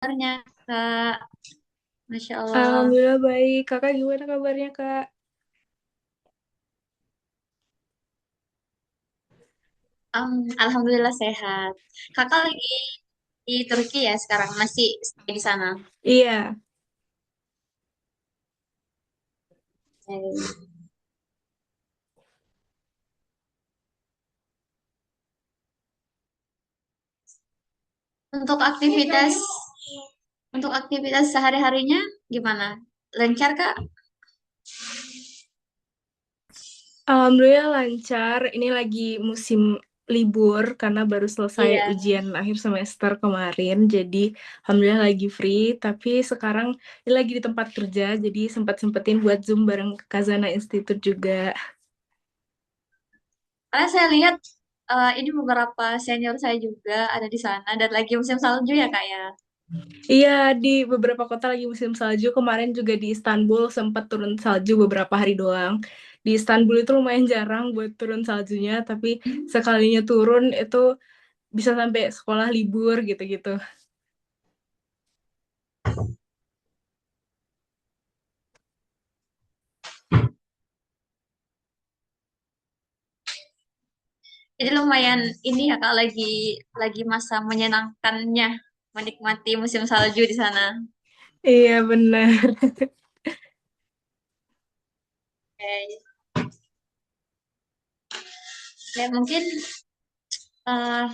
Kabarnya Kak, Masya Allah. Alhamdulillah baik. Kakak gimana kabarnya, Kak? Alhamdulillah sehat. Kakak lagi di Turki ya sekarang, masih stay di sana. Iya. Oke. Untuk aktivitas untuk aktivitas sehari-harinya gimana? Lancar Kak? Alhamdulillah lancar. Ini lagi musim libur karena baru selesai Iya. ujian akhir semester kemarin. Jadi, Alhamdulillah lagi free. Tapi sekarang ini lagi di tempat kerja, jadi sempat-sempetin buat Zoom bareng Kazana Institute juga. Karena saya lihat ini beberapa senior saya juga ada di sana dan lagi musim salju ya Kak ya. Iya, di beberapa kota lagi musim salju. Kemarin juga di Istanbul sempat turun salju beberapa hari doang. Di Istanbul itu lumayan jarang buat turun saljunya, tapi sekalinya turun itu bisa sampai sekolah libur gitu-gitu. Jadi lumayan ini ya Kak lagi masa menyenangkannya menikmati musim salju di sana. Iya benar. Oke. Ya mungkin eh,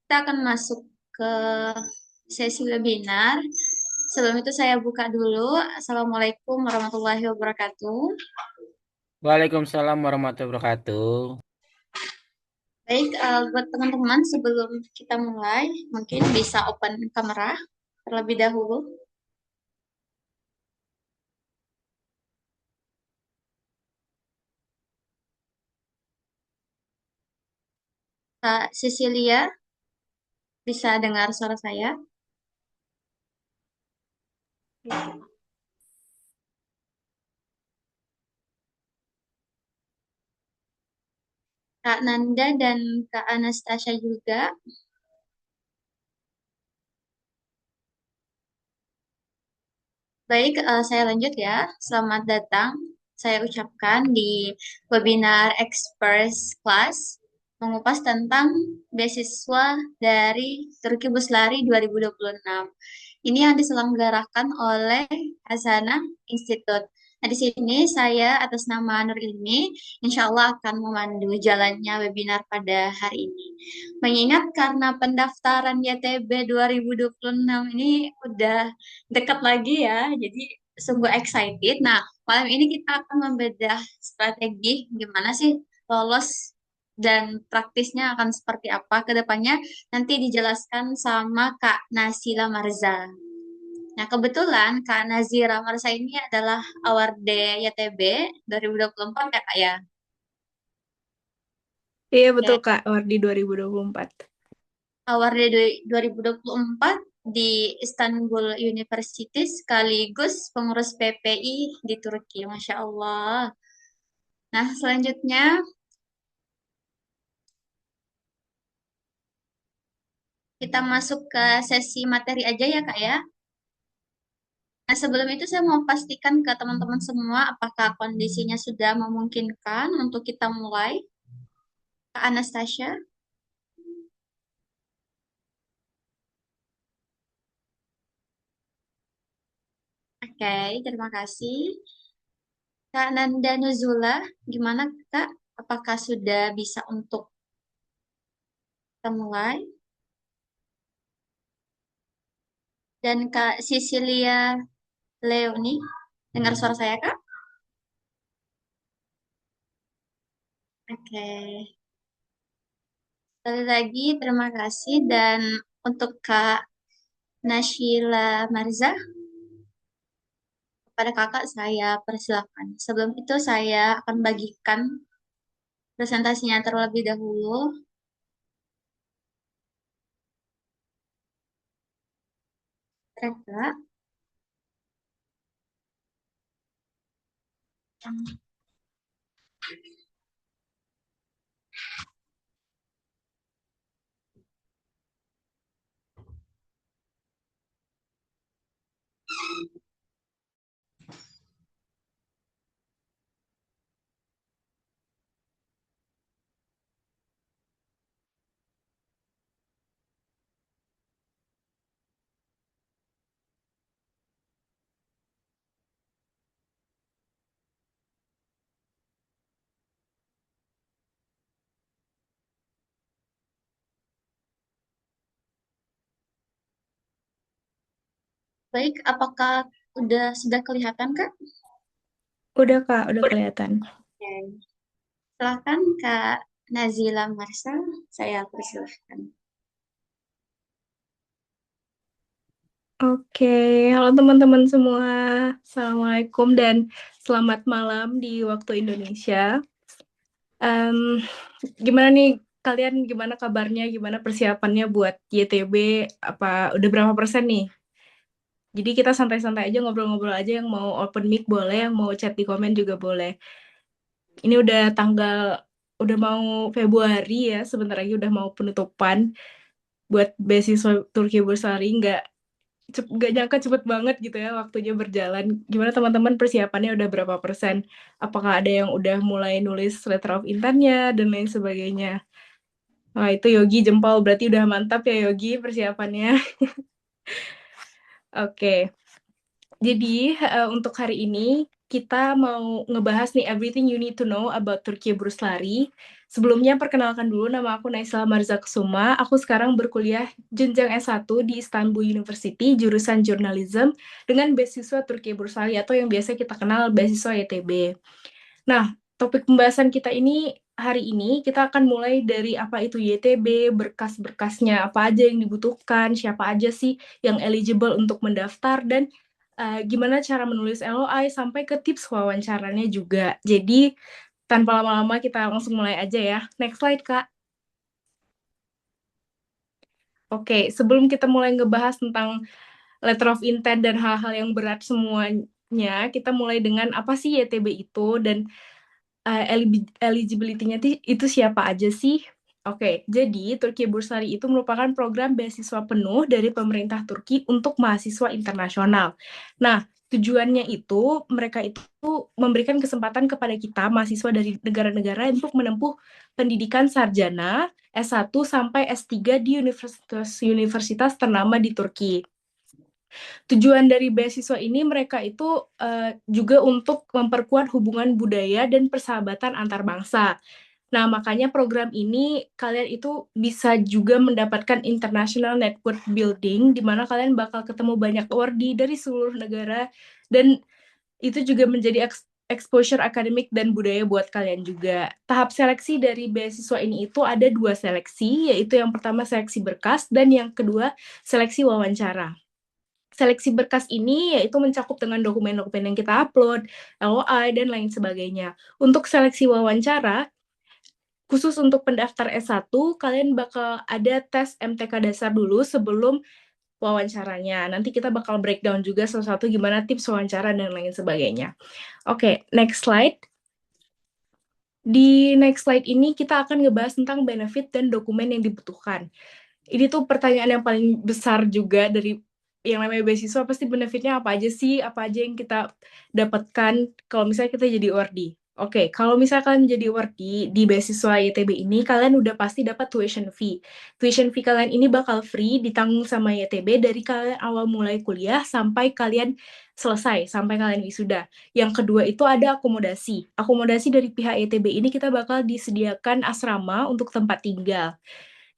kita akan masuk ke sesi webinar. Sebelum itu saya buka dulu. Assalamualaikum warahmatullahi wabarakatuh. Waalaikumsalam warahmatullahi wabarakatuh. Baik, buat teman-teman sebelum kita mulai, mungkin bisa open kamera terlebih dahulu. Kak Cecilia, bisa dengar suara saya? Kak Nanda dan Kak Anastasia juga. Baik, saya lanjut ya. Selamat datang. Saya ucapkan di webinar Express Class mengupas tentang beasiswa dari Turki Buslari 2026. Ini yang diselenggarakan oleh Hazana Institute. Nah, di sini saya atas nama Nur Ilmi, insya Allah akan memandu jalannya webinar pada hari ini. Mengingat karena pendaftaran YTB 2026 ini udah dekat lagi ya, jadi sungguh excited. Nah, malam ini kita akan membedah strategi gimana sih lolos dan praktisnya akan seperti apa ke depannya nanti dijelaskan sama Kak Nasila Marza. Nah, kebetulan Kak Nazira Marza ini adalah award YTB 2024 ya Kak ya. Iya betul Oke, Kak, Wardi 2024. award 2024 di Istanbul University sekaligus pengurus PPI di Turki. Masya Allah. Nah, selanjutnya kita masuk ke sesi materi aja ya Kak ya. Nah, sebelum itu saya mau pastikan ke teman-teman semua apakah kondisinya sudah memungkinkan untuk kita mulai. Kak Anastasia. Oke, terima kasih. Kak Nanda Nuzula, gimana Kak? Apakah sudah bisa untuk kita mulai? Dan Kak Cecilia Leoni, dengar suara saya Kak? Oke, sekali lagi terima kasih dan untuk Kak Nashila Marza, kepada kakak saya persilakan. Sebelum itu saya akan bagikan presentasinya terlebih dahulu. Kak. Baik, apakah sudah kelihatan, Kak? Udah Kak, udah kelihatan. Oke. Silakan Kak Nazila Marsha, saya persilahkan. Oke, halo teman-teman semua. Assalamualaikum dan selamat malam di waktu Indonesia. Em, Gimana nih kalian, gimana kabarnya, gimana persiapannya buat YTB? Apa udah berapa persen nih? Jadi kita santai-santai aja, ngobrol-ngobrol aja, yang mau open mic boleh, yang mau chat di komen juga boleh. Ini udah mau Februari ya, sebentar lagi udah mau penutupan buat beasiswa Turki Bursari. Nggak nyangka cepet banget gitu ya waktunya berjalan. Gimana teman-teman, persiapannya udah berapa persen? Apakah ada yang udah mulai nulis letter of intent-nya dan lain sebagainya? Wah, itu Yogi jempol, berarti udah mantap ya Yogi persiapannya. Oke, jadi untuk hari ini kita mau ngebahas nih everything you need to know about Turki Bursari. Sebelumnya perkenalkan dulu, nama aku Naisla Marza Kusuma. Aku sekarang berkuliah jenjang S1 di Istanbul University, jurusan Journalism dengan beasiswa Turki Bursari atau yang biasa kita kenal beasiswa YTB. Nah, topik pembahasan kita ini hari ini kita akan mulai dari apa itu YTB, berkas-berkasnya apa aja yang dibutuhkan, siapa aja sih yang eligible untuk mendaftar, dan gimana cara menulis LOI sampai ke tips wawancaranya juga. Jadi tanpa lama-lama kita langsung mulai aja ya. Next slide, Kak. Oke, sebelum kita mulai ngebahas tentang letter of intent dan hal-hal yang berat semuanya, kita mulai dengan apa sih YTB itu dan eligibility-nya itu siapa aja sih? Oke, jadi Turki Bursari itu merupakan program beasiswa penuh dari pemerintah Turki untuk mahasiswa internasional. Nah, tujuannya itu mereka itu memberikan kesempatan kepada kita mahasiswa dari negara-negara untuk menempuh pendidikan sarjana S1 sampai S3 di universitas ternama di Turki. Tujuan dari beasiswa ini mereka itu juga untuk memperkuat hubungan budaya dan persahabatan antar bangsa. Nah, makanya program ini kalian itu bisa juga mendapatkan international network building, di mana kalian bakal ketemu banyak wardi dari seluruh negara, dan itu juga menjadi exposure akademik dan budaya buat kalian juga. Tahap seleksi dari beasiswa ini itu ada 2 seleksi, yaitu yang pertama seleksi berkas, dan yang kedua seleksi wawancara. Seleksi berkas ini yaitu mencakup dengan dokumen-dokumen yang kita upload, LOI, dan lain sebagainya. Untuk seleksi wawancara, khusus untuk pendaftar S1, kalian bakal ada tes MTK dasar dulu sebelum wawancaranya. Nanti kita bakal breakdown juga satu-satu gimana tips wawancara dan lain sebagainya. Oke, next slide. Di next slide ini kita akan ngebahas tentang benefit dan dokumen yang dibutuhkan. Ini tuh pertanyaan yang paling besar juga dari yang namanya beasiswa, pasti benefitnya apa aja sih, apa aja yang kita dapatkan kalau misalnya kita jadi ORDI. Oke, kalau misalnya kalian jadi ORDI di beasiswa YTB ini, kalian udah pasti dapat tuition fee. Tuition fee kalian ini bakal free, ditanggung sama YTB dari kalian awal mulai kuliah sampai kalian selesai, sampai kalian wisuda. Yang kedua itu ada akomodasi. Akomodasi dari pihak YTB ini kita bakal disediakan asrama untuk tempat tinggal.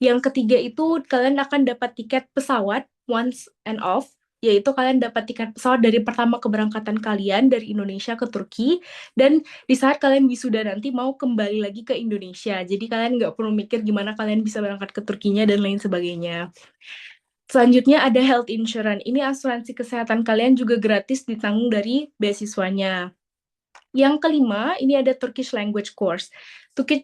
Yang ketiga itu kalian akan dapat tiket pesawat once and off, yaitu kalian dapat tiket pesawat dari pertama keberangkatan kalian dari Indonesia ke Turki, dan di saat kalian wisuda nanti mau kembali lagi ke Indonesia. Jadi kalian nggak perlu mikir gimana kalian bisa berangkat ke Turkinya dan lain sebagainya. Selanjutnya ada health insurance. Ini asuransi kesehatan kalian juga gratis ditanggung dari beasiswanya. Yang kelima, ini ada Turkish Language Course.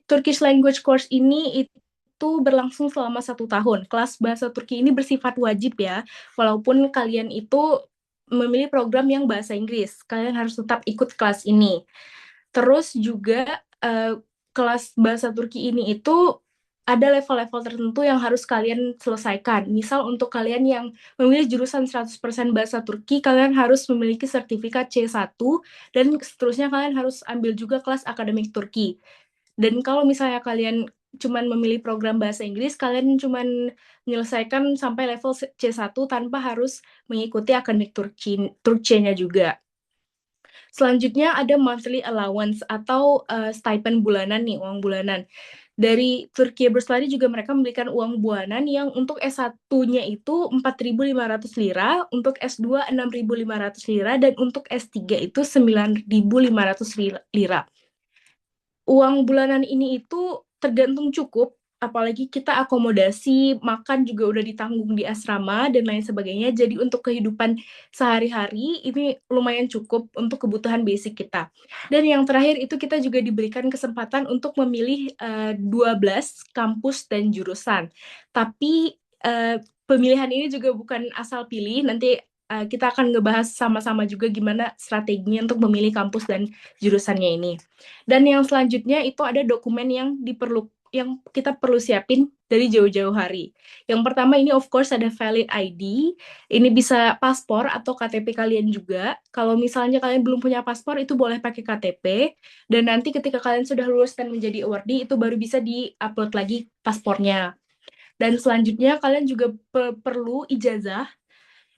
Turkish Language Course ini itu berlangsung selama 1 tahun. Kelas bahasa Turki ini bersifat wajib ya, walaupun kalian itu memilih program yang bahasa Inggris. Kalian harus tetap ikut kelas ini. Terus juga kelas bahasa Turki ini itu ada level-level tertentu yang harus kalian selesaikan. Misal untuk kalian yang memilih jurusan 100% bahasa Turki, kalian harus memiliki sertifikat C1, dan seterusnya kalian harus ambil juga kelas akademik Turki. Dan kalau misalnya kalian cuman memilih program bahasa Inggris, kalian cuman menyelesaikan sampai level C1 tanpa harus mengikuti akademik Turkinya juga. Selanjutnya ada monthly allowance atau stipend bulanan nih, uang bulanan. Dari Turki Berselari juga mereka memberikan uang bulanan yang untuk S1-nya itu 4.500 lira, untuk S2 6.500 lira, dan untuk S3 itu 9.500 lira. Uang bulanan ini itu tergantung cukup, apalagi kita akomodasi, makan juga udah ditanggung di asrama, dan lain sebagainya. Jadi untuk kehidupan sehari-hari, ini lumayan cukup untuk kebutuhan basic kita. Dan yang terakhir itu kita juga diberikan kesempatan untuk memilih 12 kampus dan jurusan. Tapi pemilihan ini juga bukan asal pilih, nanti kita akan ngebahas sama-sama juga gimana strateginya untuk memilih kampus dan jurusannya ini. Dan yang selanjutnya itu ada dokumen yang kita perlu siapin dari jauh-jauh hari. Yang pertama ini of course ada valid ID. Ini bisa paspor atau KTP kalian juga. Kalau misalnya kalian belum punya paspor itu boleh pakai KTP. Dan nanti ketika kalian sudah lulus dan menjadi awardee itu baru bisa di-upload lagi paspornya. Dan selanjutnya kalian juga perlu ijazah.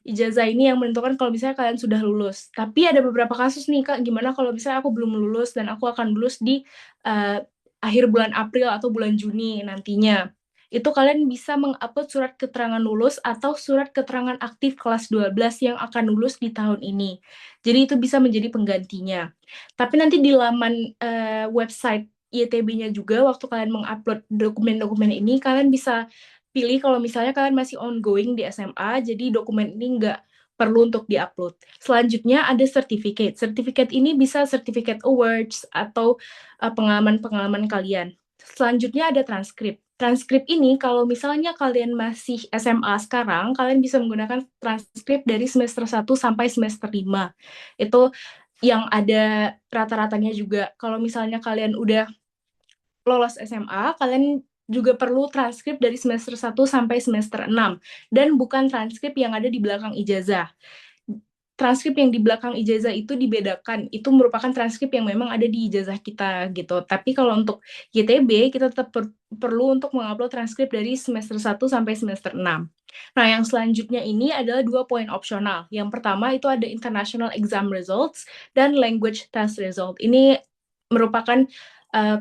Ijazah ini yang menentukan kalau misalnya kalian sudah lulus. Tapi ada beberapa kasus nih, Kak, gimana kalau misalnya aku belum lulus dan aku akan lulus di uh, akhir bulan April atau bulan Juni nantinya. Itu kalian bisa mengupload surat keterangan lulus atau surat keterangan aktif kelas 12 yang akan lulus di tahun ini. Jadi itu bisa menjadi penggantinya. Tapi nanti di laman website ITB-nya juga, waktu kalian mengupload dokumen-dokumen ini, kalian bisa pilih kalau misalnya kalian masih ongoing di SMA, jadi dokumen ini nggak perlu untuk diupload. Selanjutnya ada certificate. Certificate ini bisa certificate awards atau pengalaman-pengalaman kalian. Selanjutnya ada transkrip. Transkrip ini kalau misalnya kalian masih SMA sekarang, kalian bisa menggunakan transkrip dari semester 1 sampai semester 5. Itu yang ada rata-ratanya juga. Kalau misalnya kalian udah lolos SMA, kalian juga perlu transkrip dari semester 1 sampai semester 6. Dan bukan transkrip yang ada di belakang ijazah. Transkrip yang di belakang ijazah itu dibedakan. Itu merupakan transkrip yang memang ada di ijazah kita gitu. Tapi kalau untuk YTB, kita tetap perlu untuk mengupload transkrip dari semester 1 sampai semester 6. Nah, yang selanjutnya ini adalah 2 poin opsional. Yang pertama itu ada International Exam Results dan Language Test Result. Ini merupakan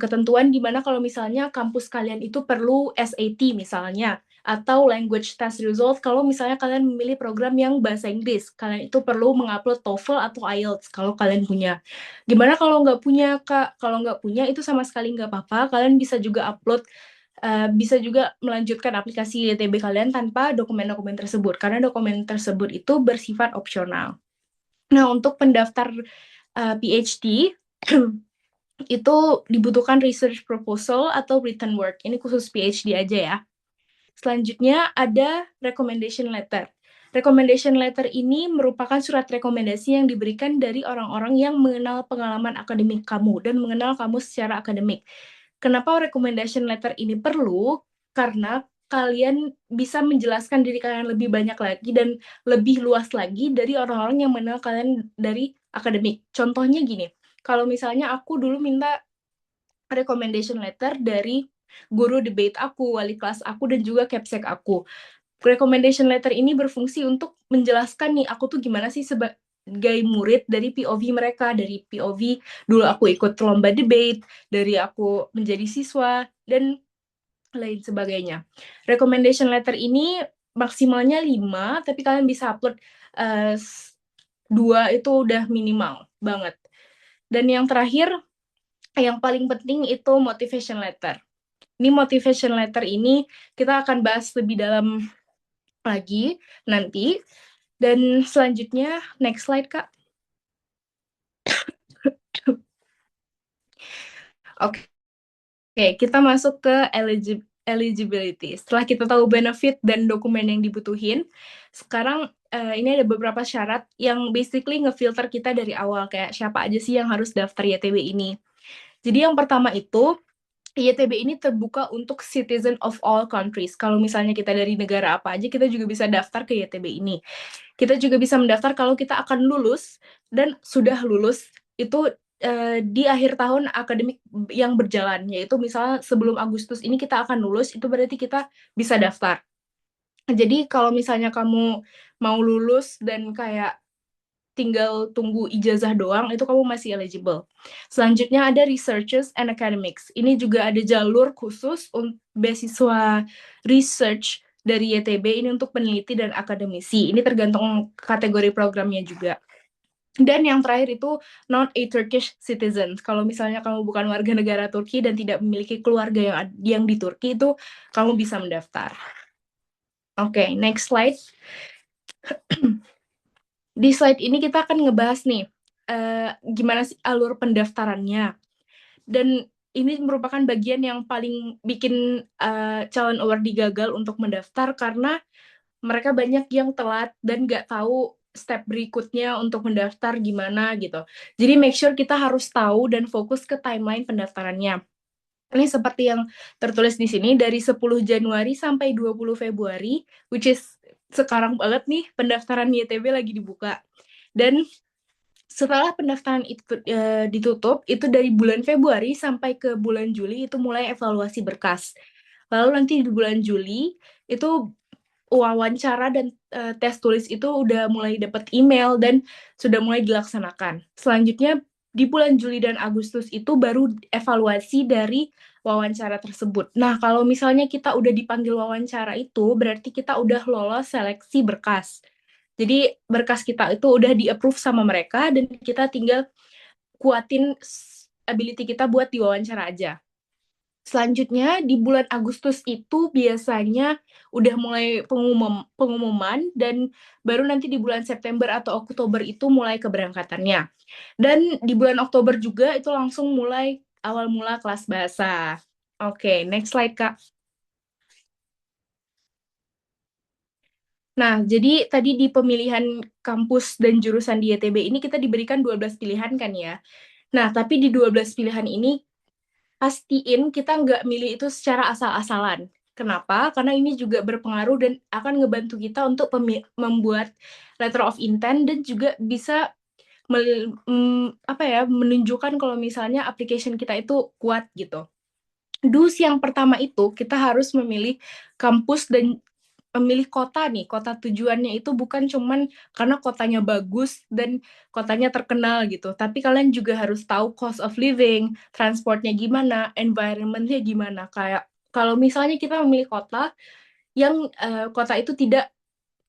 ketentuan di mana kalau misalnya kampus kalian itu perlu SAT misalnya, atau language test result kalau misalnya kalian memilih program yang bahasa Inggris. Kalian itu perlu mengupload TOEFL atau IELTS kalau kalian punya. Gimana kalau nggak punya, Kak? Kalau nggak punya itu sama sekali nggak apa-apa. Kalian bisa juga upload, bisa juga melanjutkan aplikasi YTB kalian tanpa dokumen-dokumen tersebut, karena dokumen tersebut itu bersifat opsional. Nah, untuk pendaftar PhD, itu dibutuhkan research proposal atau written work. Ini khusus PhD aja ya. Selanjutnya ada recommendation letter. Recommendation letter ini merupakan surat rekomendasi yang diberikan dari orang-orang yang mengenal pengalaman akademik kamu dan mengenal kamu secara akademik. Kenapa recommendation letter ini perlu? Karena kalian bisa menjelaskan diri kalian lebih banyak lagi dan lebih luas lagi dari orang-orang yang mengenal kalian dari akademik. Contohnya gini, kalau misalnya aku dulu minta recommendation letter dari guru debate aku, wali kelas aku, dan juga capsek aku. Recommendation letter ini berfungsi untuk menjelaskan nih, aku tuh gimana sih sebagai murid dari POV mereka, dari POV dulu aku ikut lomba debate, dari aku menjadi siswa, dan lain sebagainya. Recommendation letter ini maksimalnya 5, tapi kalian bisa upload 2 itu udah minimal banget. Dan yang terakhir, yang paling penting itu motivation letter. Ini motivation letter ini kita akan bahas lebih dalam lagi nanti. Dan selanjutnya, next slide, Kak. Oke, kita masuk ke eligibility. Setelah kita tahu benefit dan dokumen yang dibutuhin, sekarang ini ada beberapa syarat yang basically ngefilter kita dari awal, kayak siapa aja sih yang harus daftar YTB ini. Jadi yang pertama itu, YTB ini terbuka untuk citizen of all countries. Kalau misalnya kita dari negara apa aja, kita juga bisa daftar ke YTB ini. Kita juga bisa mendaftar kalau kita akan lulus dan sudah lulus itu di akhir tahun akademik yang berjalan, yaitu misalnya sebelum Agustus ini kita akan lulus, itu berarti kita bisa daftar. Jadi kalau misalnya kamu mau lulus dan kayak tinggal tunggu ijazah doang, itu kamu masih eligible. Selanjutnya ada researchers and academics. Ini juga ada jalur khusus untuk beasiswa research dari YTB ini untuk peneliti dan akademisi. Ini tergantung kategori programnya juga. Dan yang terakhir itu not a Turkish citizen. Kalau misalnya kamu bukan warga negara Turki dan tidak memiliki keluarga yang di Turki, itu kamu bisa mendaftar. Oke, next slide. Di slide ini kita akan ngebahas nih gimana sih alur pendaftarannya. Dan ini merupakan bagian yang paling bikin calon awardee gagal untuk mendaftar karena mereka banyak yang telat dan nggak tahu step berikutnya untuk mendaftar gimana gitu. Jadi make sure kita harus tahu dan fokus ke timeline pendaftarannya. Ini seperti yang tertulis di sini, dari 10 Januari sampai 20 Februari, which is sekarang banget nih, pendaftaran YTB lagi dibuka. Dan setelah pendaftaran itu ditutup, itu dari bulan Februari sampai ke bulan Juli, itu mulai evaluasi berkas. Lalu nanti di bulan Juli, itu wawancara dan tes tulis itu udah mulai dapat email dan sudah mulai dilaksanakan. Selanjutnya di bulan Juli dan Agustus itu baru evaluasi dari wawancara tersebut. Nah, kalau misalnya kita udah dipanggil wawancara itu berarti kita udah lolos seleksi berkas. Jadi berkas kita itu udah di-approve sama mereka dan kita tinggal kuatin ability kita buat diwawancara aja. Selanjutnya di bulan Agustus itu biasanya udah mulai pengumuman dan baru nanti di bulan September atau Oktober itu mulai keberangkatannya. Dan di bulan Oktober juga itu langsung mulai awal mula kelas bahasa. Oke, next slide, Kak. Nah, jadi tadi di pemilihan kampus dan jurusan di YTB ini kita diberikan 12 pilihan kan ya. Nah, tapi di 12 pilihan ini pastiin kita nggak milih itu secara asal-asalan. Kenapa? Karena ini juga berpengaruh dan akan ngebantu kita untuk membuat letter of intent dan juga bisa menunjukkan kalau misalnya application kita itu kuat gitu. Dus yang pertama itu kita harus memilih kampus dan memilih kota nih. Kota tujuannya itu bukan cuman karena kotanya bagus dan kotanya terkenal gitu, tapi kalian juga harus tahu cost of living, transportnya gimana, environment-nya gimana. Kayak kalau misalnya kita memilih kota yang kota itu tidak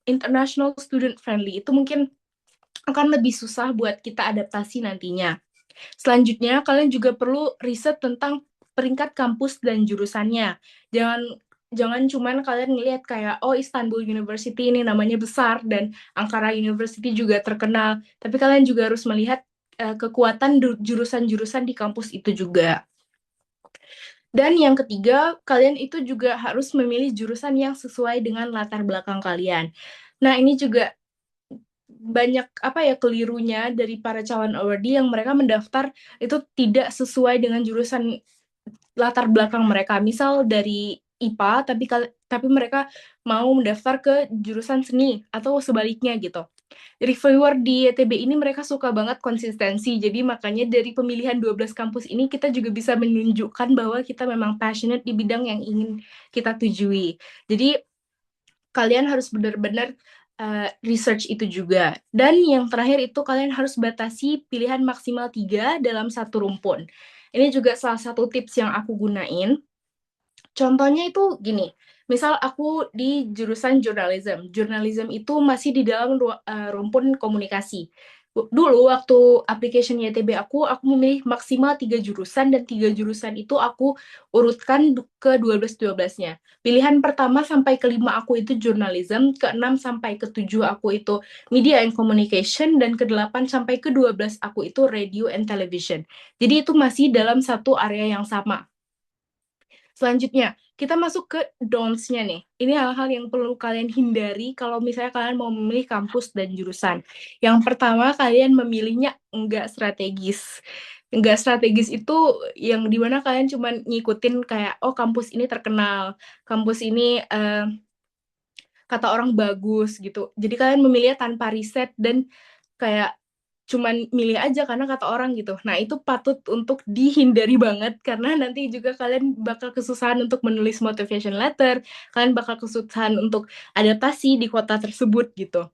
international student friendly, itu mungkin akan lebih susah buat kita adaptasi nantinya. Selanjutnya, kalian juga perlu riset tentang peringkat kampus dan jurusannya. Jangan jangan cuman kalian ngelihat kayak oh Istanbul University ini namanya besar dan Ankara University juga terkenal, tapi kalian juga harus melihat kekuatan jurusan-jurusan di kampus itu juga. Dan yang ketiga, kalian itu juga harus memilih jurusan yang sesuai dengan latar belakang kalian. Nah, ini juga banyak kelirunya dari para calon awardee yang mereka mendaftar itu tidak sesuai dengan jurusan latar belakang mereka. Misal dari IPA tapi mereka mau mendaftar ke jurusan seni atau sebaliknya gitu. Reviewer di YTB ini mereka suka banget konsistensi. Jadi makanya dari pemilihan 12 kampus ini kita juga bisa menunjukkan bahwa kita memang passionate di bidang yang ingin kita tujui. Jadi kalian harus benar-benar research itu juga. Dan yang terakhir itu kalian harus batasi pilihan maksimal 3 dalam satu rumpun. Ini juga salah satu tips yang aku gunain. Contohnya itu gini, misal aku di jurusan journalism. Journalism itu masih di dalam rumpun komunikasi. Dulu waktu application YTB aku memilih maksimal 3 jurusan dan 3 jurusan itu aku urutkan ke 12-12-nya. Pilihan pertama sampai kelima aku itu journalism, ke-6 sampai ke-7 aku itu media and communication, dan ke-8 sampai ke-12 aku itu radio and television. Jadi itu masih dalam satu area yang sama. Selanjutnya, kita masuk ke don'ts-nya nih. Ini hal-hal yang perlu kalian hindari kalau misalnya kalian mau memilih kampus dan jurusan. Yang pertama, kalian memilihnya enggak strategis. Enggak strategis itu yang dimana kalian cuma ngikutin kayak, oh kampus ini terkenal, kampus ini kata orang bagus gitu. Jadi kalian memilihnya tanpa riset dan kayak cuman milih aja karena kata orang gitu. Nah, itu patut untuk dihindari banget karena nanti juga kalian bakal kesusahan untuk menulis motivation letter, kalian bakal kesusahan untuk adaptasi di kota tersebut gitu.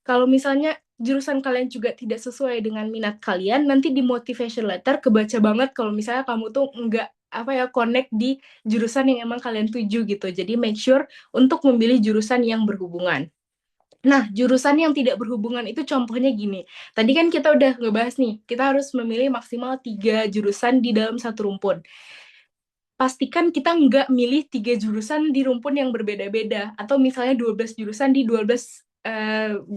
Kalau misalnya jurusan kalian juga tidak sesuai dengan minat kalian, nanti di motivation letter kebaca banget kalau misalnya kamu tuh nggak apa ya connect di jurusan yang emang kalian tuju gitu. Jadi make sure untuk memilih jurusan yang berhubungan. Nah, jurusan yang tidak berhubungan itu contohnya gini. Tadi kan kita udah ngebahas nih, kita harus memilih maksimal 3 jurusan di dalam satu rumpun. Pastikan kita nggak milih 3 jurusan di rumpun yang berbeda-beda. Atau misalnya 12 jurusan di 12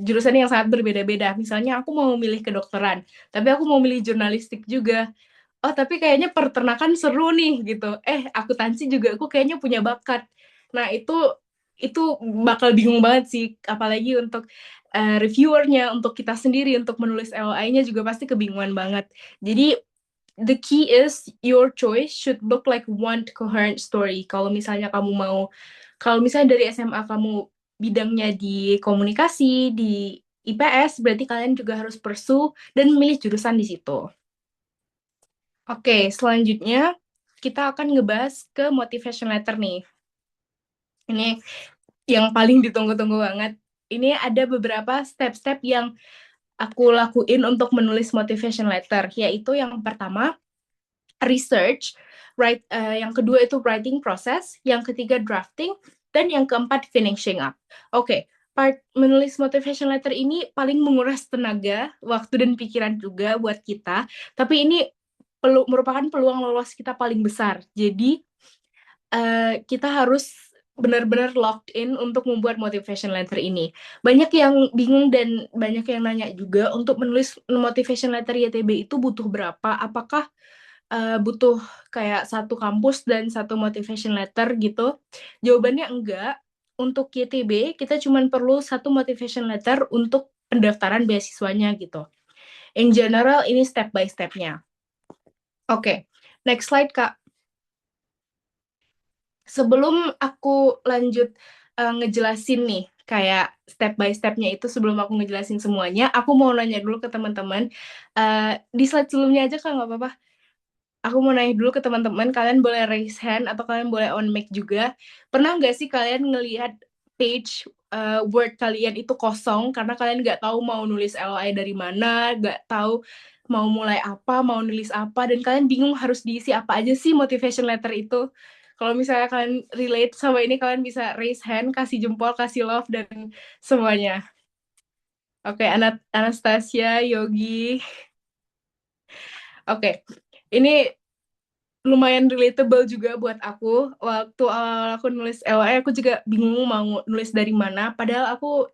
jurusan yang sangat berbeda-beda. Misalnya aku mau milih kedokteran, tapi aku mau milih jurnalistik juga. Oh, tapi kayaknya peternakan seru nih gitu. Akuntansi juga aku kayaknya punya bakat. Nah, itu bakal bingung banget sih, apalagi untuk reviewernya, untuk kita sendiri, untuk menulis LOI-nya juga pasti kebingungan banget. Jadi, the key is your choice should look like one coherent story. Kalau misalnya dari SMA kamu bidangnya di komunikasi, di IPS, berarti kalian juga harus pursue dan memilih jurusan di situ. Oke, selanjutnya kita akan ngebahas ke motivation letter nih. Ini yang paling ditunggu-tunggu banget. Ini ada beberapa step-step yang aku lakuin untuk menulis motivation letter, yaitu yang pertama, research, yang kedua itu writing process, yang ketiga drafting, dan yang keempat finishing up. Oke, part menulis motivation letter ini paling menguras tenaga, waktu dan pikiran juga buat kita, tapi ini merupakan peluang lolos kita paling besar. Jadi kita harus benar-benar locked in untuk membuat motivation letter ini. Banyak yang bingung dan banyak yang nanya juga untuk menulis motivation letter YTB itu butuh berapa? Apakah butuh kayak satu kampus dan satu motivation letter gitu? Jawabannya enggak. Untuk YTB kita cuma perlu satu motivation letter untuk pendaftaran beasiswanya gitu. In general ini step by step-nya. Oke, next slide Kak. Sebelum aku lanjut ngejelasin nih, kayak step by step-nya itu sebelum aku ngejelasin semuanya, aku mau nanya dulu ke teman-teman. Di slide sebelumnya aja Kak, nggak apa-apa. Aku mau nanya dulu ke teman-teman, kalian boleh raise hand atau kalian boleh on mic juga. Pernah nggak sih kalian ngelihat page Word kalian itu kosong karena kalian nggak tahu mau nulis LOI dari mana, nggak tahu mau mulai apa, mau nulis apa, dan kalian bingung harus diisi apa aja sih motivation letter itu. Kalau misalnya kalian relate sama ini, kalian bisa raise hand, kasih jempol, kasih love, dan semuanya. Oke, Anastasia, Yogi. Oke, ini lumayan relatable juga buat aku. Waktu awal aku nulis LOI, aku juga bingung mau nulis dari mana. Padahal aku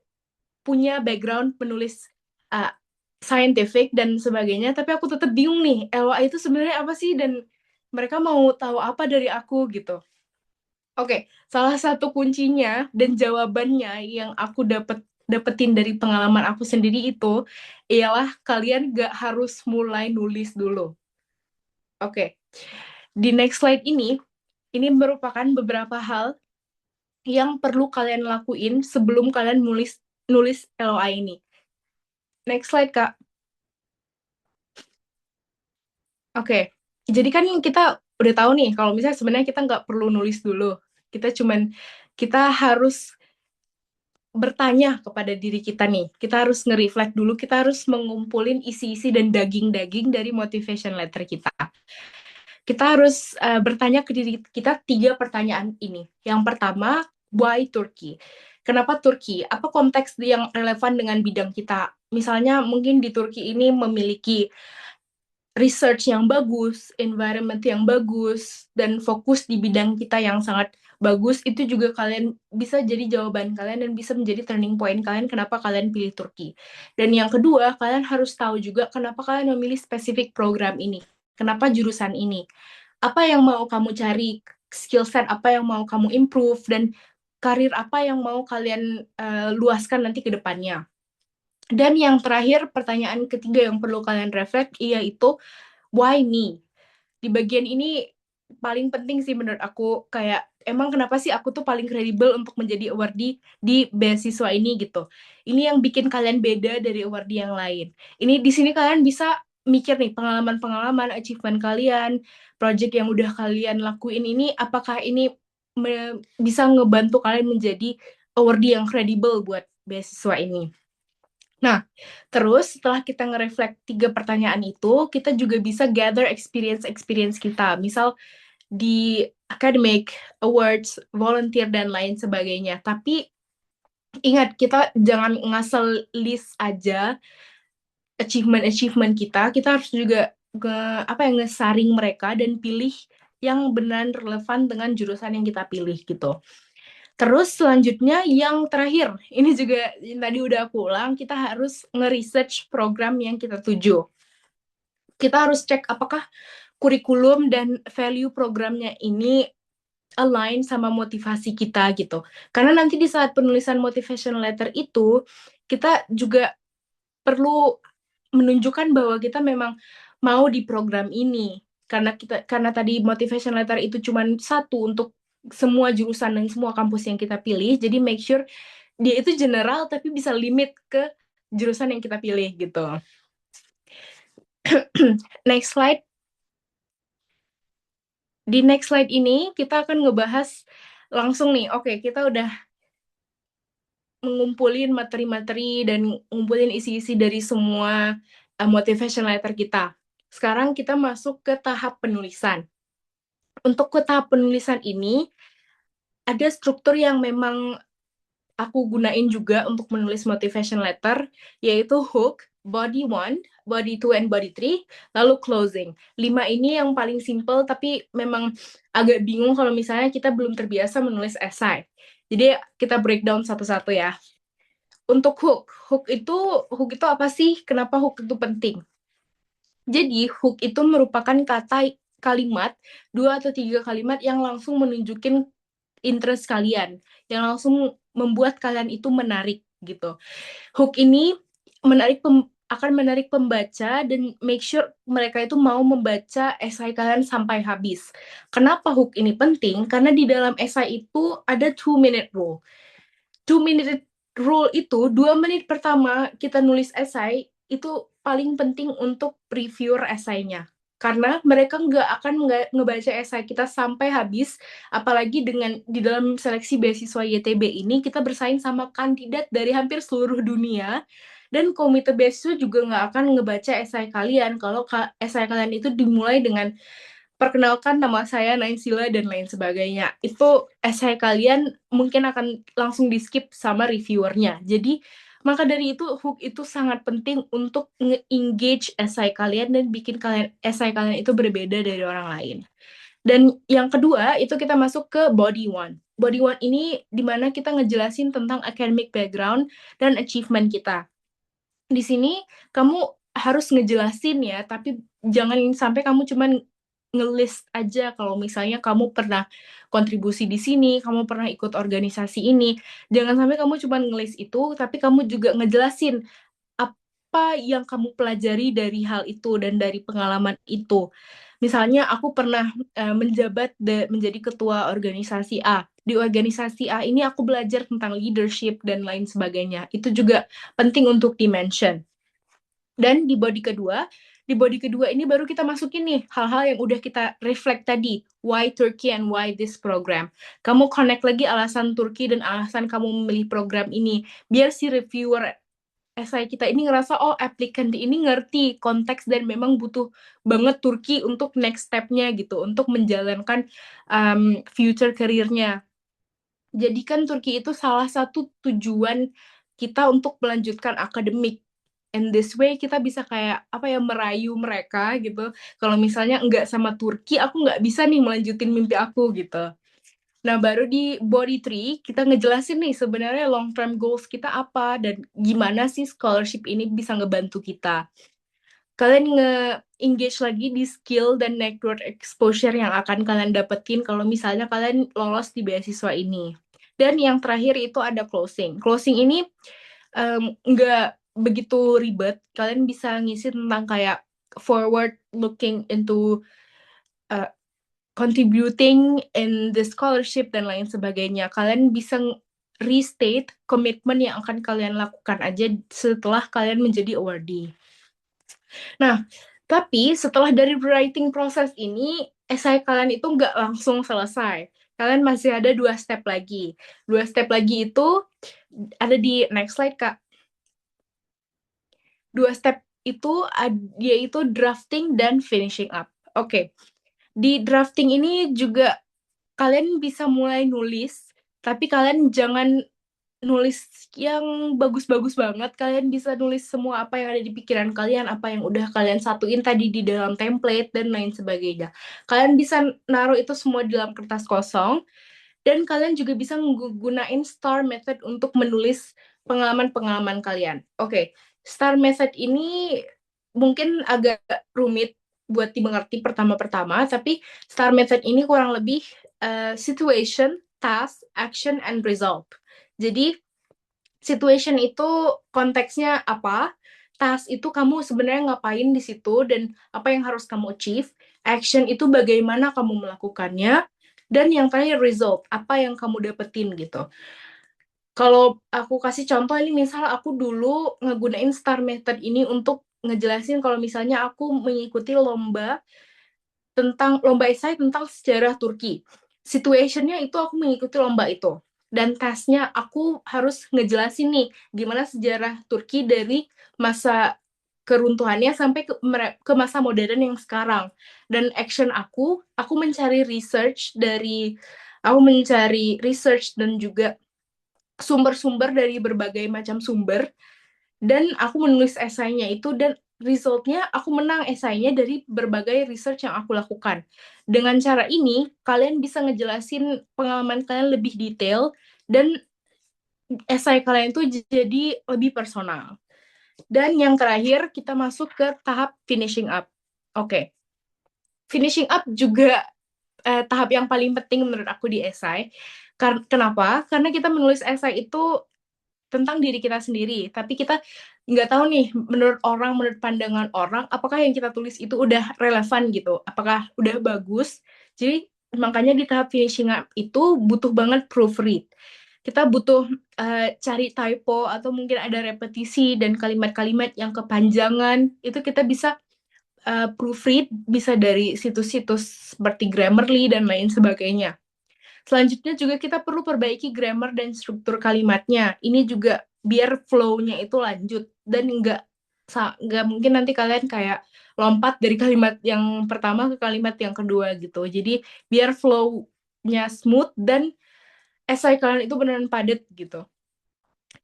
punya background penulis uh, scientific dan sebagainya, tapi aku tetap bingung nih, LOI itu sebenarnya apa sih dan mereka mau tahu apa dari aku gitu. Oke, salah satu kuncinya dan jawabannya yang aku dapetin dari pengalaman aku sendiri itu ialah kalian gak harus mulai nulis dulu. Oke, di next slide ini merupakan beberapa hal yang perlu kalian lakuin sebelum kalian nulis LOI ini. Next slide, Kak. Oke, jadi kan kita udah tahu nih kalau misalnya sebenarnya kita nggak perlu nulis dulu. Kita harus bertanya kepada diri kita nih. Kita harus nge-reflect dulu, kita harus mengumpulin isi-isi dan daging-daging dari motivation letter kita. Kita harus bertanya ke diri kita 3 pertanyaan ini. Yang pertama, why Turkey? Kenapa Turki? Apa konteks yang relevan dengan bidang kita? Misalnya mungkin di Turki ini memiliki research yang bagus, environment yang bagus, dan fokus di bidang kita yang sangat bagus, itu juga kalian bisa jadi jawaban kalian dan bisa menjadi turning point kalian kenapa kalian pilih Turki. Dan yang kedua, kalian harus tahu juga kenapa kalian memilih spesifik program ini. Kenapa jurusan ini? Apa yang mau kamu cari, skill set apa yang mau kamu improve, dan karir apa yang mau kalian luaskan nanti ke depannya. Dan yang terakhir, pertanyaan ketiga yang perlu kalian reflect, yaitu why me? Di bagian ini paling penting sih menurut aku, kayak emang kenapa sih aku tuh paling kredibel untuk menjadi awardee di beasiswa ini gitu. Ini yang bikin kalian beda dari awardee yang lain. Ini di sini kalian bisa mikir nih pengalaman-pengalaman, achievement kalian, project yang udah kalian lakuin ini, apakah ini bisa ngebantu kalian menjadi awardee yang kredibel buat beasiswa ini. Nah, terus setelah kita nge-reflect 3 pertanyaan itu, kita juga bisa gather experience kita. Misal di academic, awards, volunteer, dan lain sebagainya. Tapi ingat, kita jangan ngasal list aja achievement kita harus juga ngesaring mereka dan pilih yang benar relevan dengan jurusan yang kita pilih gitu. Terus selanjutnya yang terakhir, ini juga yang tadi udah aku ulang, kita harus nge-research program yang kita tuju. Kita harus cek apakah kurikulum dan value programnya ini align sama motivasi kita gitu. Karena nanti di saat penulisan motivation letter itu, kita juga perlu menunjukkan bahwa kita memang mau di program ini. Karena tadi motivation letter itu cuma satu untuk semua jurusan dan semua kampus yang kita pilih, jadi make sure dia itu general tapi bisa limit ke jurusan yang kita pilih gitu. Next slide. Di next slide ini kita akan ngebahas langsung nih. Oke, kita udah mengumpulin materi-materi dan ngumpulin isi-isi dari semua motivation letter kita. Sekarang kita masuk ke tahap penulisan. Untuk ke tahap penulisan ini, ada struktur yang memang aku gunain juga untuk menulis motivation letter, yaitu hook, body 1, body 2, and body 3, lalu closing. 5 ini yang paling simple, tapi memang agak bingung kalau misalnya kita belum terbiasa menulis essay. Jadi kita breakdown satu-satu ya. Untuk hook itu apa sih? Kenapa hook itu penting? Jadi hook itu merupakan kalimat, 2 atau 3 kalimat yang langsung menunjukin interest kalian, yang langsung membuat kalian itu menarik gitu. Hook ini akan menarik pembaca dan make sure mereka itu mau membaca esai kalian sampai habis. Kenapa hook ini penting? Karena di dalam esai itu ada 2 minute rule. 2 minute rule itu 2 menit pertama kita nulis esai itu paling penting untuk reviewer esainya. Karena mereka nggak akan ngebaca esai kita sampai habis, apalagi di dalam seleksi beasiswa YTB ini kita bersaing sama kandidat dari hampir seluruh dunia, dan komite beasiswa juga nggak akan ngebaca esai kalian kalau esai kalian itu dimulai dengan perkenalkan nama saya Naisila dan lain sebagainya. Itu esai kalian mungkin akan langsung di skip sama reviewernya. Jadi maka dari itu hook itu sangat penting untuk nge-engage esai kalian dan bikin esai kalian itu berbeda dari orang lain. Dan yang kedua itu kita masuk ke body one. Body one ini dimana kita ngejelasin tentang academic background dan achievement kita. Di sini kamu harus ngejelasin ya, tapi jangan sampai kamu cuman ngelist aja kalau misalnya kamu pernah kontribusi di sini, kamu pernah ikut organisasi ini. Jangan sampai kamu cuma ngelist itu, tapi kamu juga ngejelasin apa yang kamu pelajari dari hal itu dan dari pengalaman itu. Misalnya aku pernah menjabat menjadi ketua organisasi A. Di organisasi A ini aku belajar tentang leadership dan lain sebagainya. Itu juga penting untuk di-mention. Dan di body kedua ini baru kita masukin nih hal-hal yang udah kita reflect tadi. Why Turkey and why this program. Kamu connect lagi alasan Turki dan alasan kamu memilih program ini. Biar si reviewer esai kita ini ngerasa, oh applicant ini ngerti konteks dan memang butuh banget Turki untuk next step-nya gitu. Untuk menjalankan future career-nya. Jadi kan Turki itu salah satu tujuan kita untuk melanjutkan akademik. And this way kita bisa kayak merayu mereka gitu. Kalau misalnya enggak sama Turki, aku nggak bisa nih melanjutin mimpi aku gitu. Nah, baru di body 3 kita ngejelasin nih sebenarnya long term goals kita apa dan gimana sih scholarship ini bisa ngebantu kita. Kalian nge-engage lagi di skill dan network exposure yang akan kalian dapetin kalau misalnya kalian lolos di beasiswa ini. Dan yang terakhir itu ada closing. Closing ini nggak begitu ribet. Kalian bisa ngisi tentang kayak forward looking into contributing in the scholarship dan lain sebagainya. Kalian bisa restate komitmen yang akan kalian lakukan aja setelah kalian menjadi awardee. Nah, tapi setelah dari writing proses ini, esai kalian itu nggak langsung selesai. Kalian masih ada 2 step lagi. 2 step lagi itu ada di next slide, Kak. dua step itu yaitu drafting dan finishing up. Oke. Di drafting ini juga kalian bisa mulai nulis, tapi kalian jangan nulis yang bagus-bagus banget. Kalian bisa nulis semua apa yang ada di pikiran kalian, apa yang udah kalian satuin tadi di dalam template dan lain sebagainya. Kalian bisa naruh itu semua di dalam kertas kosong, dan kalian juga bisa menggunakan STAR method untuk menulis pengalaman-pengalaman kalian. Oke, STAR method ini mungkin agak rumit buat dimengerti pertama-pertama, tapi STAR method ini kurang lebih situation, task, action, and result. Jadi, situation itu konteksnya apa, task itu kamu sebenarnya ngapain di situ, dan apa yang harus kamu achieve, action itu bagaimana kamu melakukannya, dan yang terakhir result, apa yang kamu dapetin gitu. Kalau aku kasih contoh ini, misal aku dulu ngegunain STAR method ini untuk ngejelasin kalau misalnya aku mengikuti lomba esai tentang sejarah Turki. Situationnya itu aku mengikuti lomba itu. Dan tasnya aku harus ngejelasin nih gimana sejarah Turki dari masa keruntuhannya sampai ke masa modern yang sekarang. Dan action aku mencari research dan juga sumber-sumber dari berbagai macam sumber, dan aku menulis esainya itu, dan resultnya aku menang esainya dari berbagai research yang aku lakukan. Dengan cara ini, kalian bisa ngejelasin pengalaman kalian lebih detail, dan esai kalian itu jadi lebih personal. Dan yang terakhir, kita masuk ke tahap finishing up. Oke. Finishing up juga tahap yang paling penting menurut aku di esai. Kenapa? Karena kita menulis esai itu tentang diri kita sendiri, tapi kita nggak tahu nih, menurut pandangan orang, apakah yang kita tulis itu udah relevan gitu, apakah udah bagus. Jadi makanya di tahap finishing up itu butuh banget proofread. Kita butuh cari typo atau mungkin ada repetisi dan kalimat-kalimat yang kepanjangan, itu kita bisa proofread, bisa dari situs-situs seperti Grammarly dan lain sebagainya. Selanjutnya juga kita perlu perbaiki grammar dan struktur kalimatnya. Ini juga biar flow-nya itu lanjut, dan nggak mungkin nanti kalian kayak lompat dari kalimat yang pertama ke kalimat yang kedua gitu. Jadi biar flow-nya smooth dan esai kalian itu beneran padat gitu.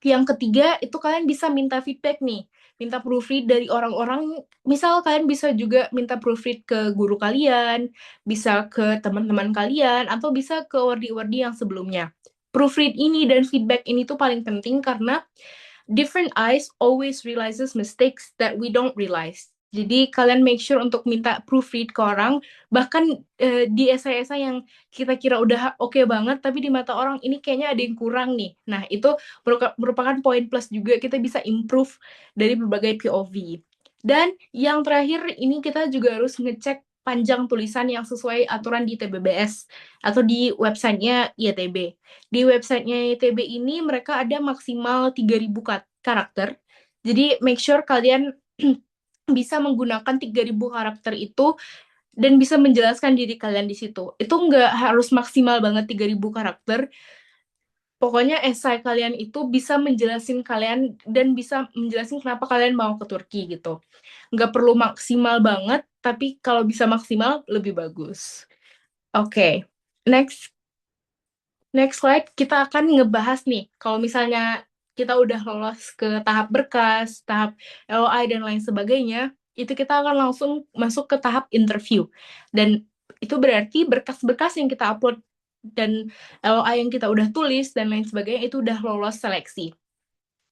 Yang ketiga, itu kalian bisa minta feedback nih. Minta proofread dari orang-orang. Misal kalian bisa juga minta proofread ke guru kalian, bisa ke teman-teman kalian, atau bisa ke wardi-wardi yang sebelumnya. Proofread ini dan feedback ini tuh paling penting karena different eyes always realizes mistakes that we don't realize. Jadi kalian make sure untuk minta proofread ke orang, bahkan di esai-esai yang kita kira udah oke banget, tapi di mata orang ini kayaknya ada yang kurang nih. Nah, itu merupakan poin plus juga, kita bisa improve dari berbagai POV. Dan yang terakhir, ini kita juga harus ngecek panjang tulisan yang sesuai aturan di TBBS atau di websitenya ITB. Di websitenya ITB ini mereka ada maksimal 3.000 karakter. Jadi make sure kalian bisa menggunakan 3.000 karakter itu dan bisa menjelaskan diri kalian di situ. Itu nggak harus maksimal banget 3.000 karakter. Pokoknya esai kalian itu bisa menjelasin kalian dan bisa menjelasin kenapa kalian mau ke Turki gitu. Nggak perlu maksimal banget, tapi kalau bisa maksimal lebih bagus. Oke, next slide kita akan ngebahas nih, kalau misalnya kita udah lolos ke tahap berkas, tahap LOI dan lain sebagainya, itu kita akan langsung masuk ke tahap interview. Dan itu berarti berkas-berkas yang kita upload dan LOI yang kita udah tulis dan lain sebagainya itu udah lolos seleksi.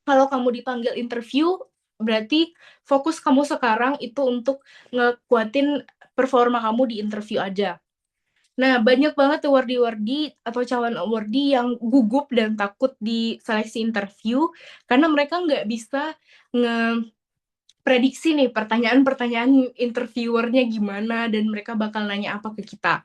Kalau kamu dipanggil interview, berarti fokus kamu sekarang itu untuk ngekuatin performa kamu di interview aja. Nah, banyak banget wardi-wardi atau calon wardi yang gugup dan takut di seleksi interview karena mereka nggak bisa prediksi nih pertanyaan-pertanyaan interviewernya gimana dan mereka bakal nanya apa ke kita.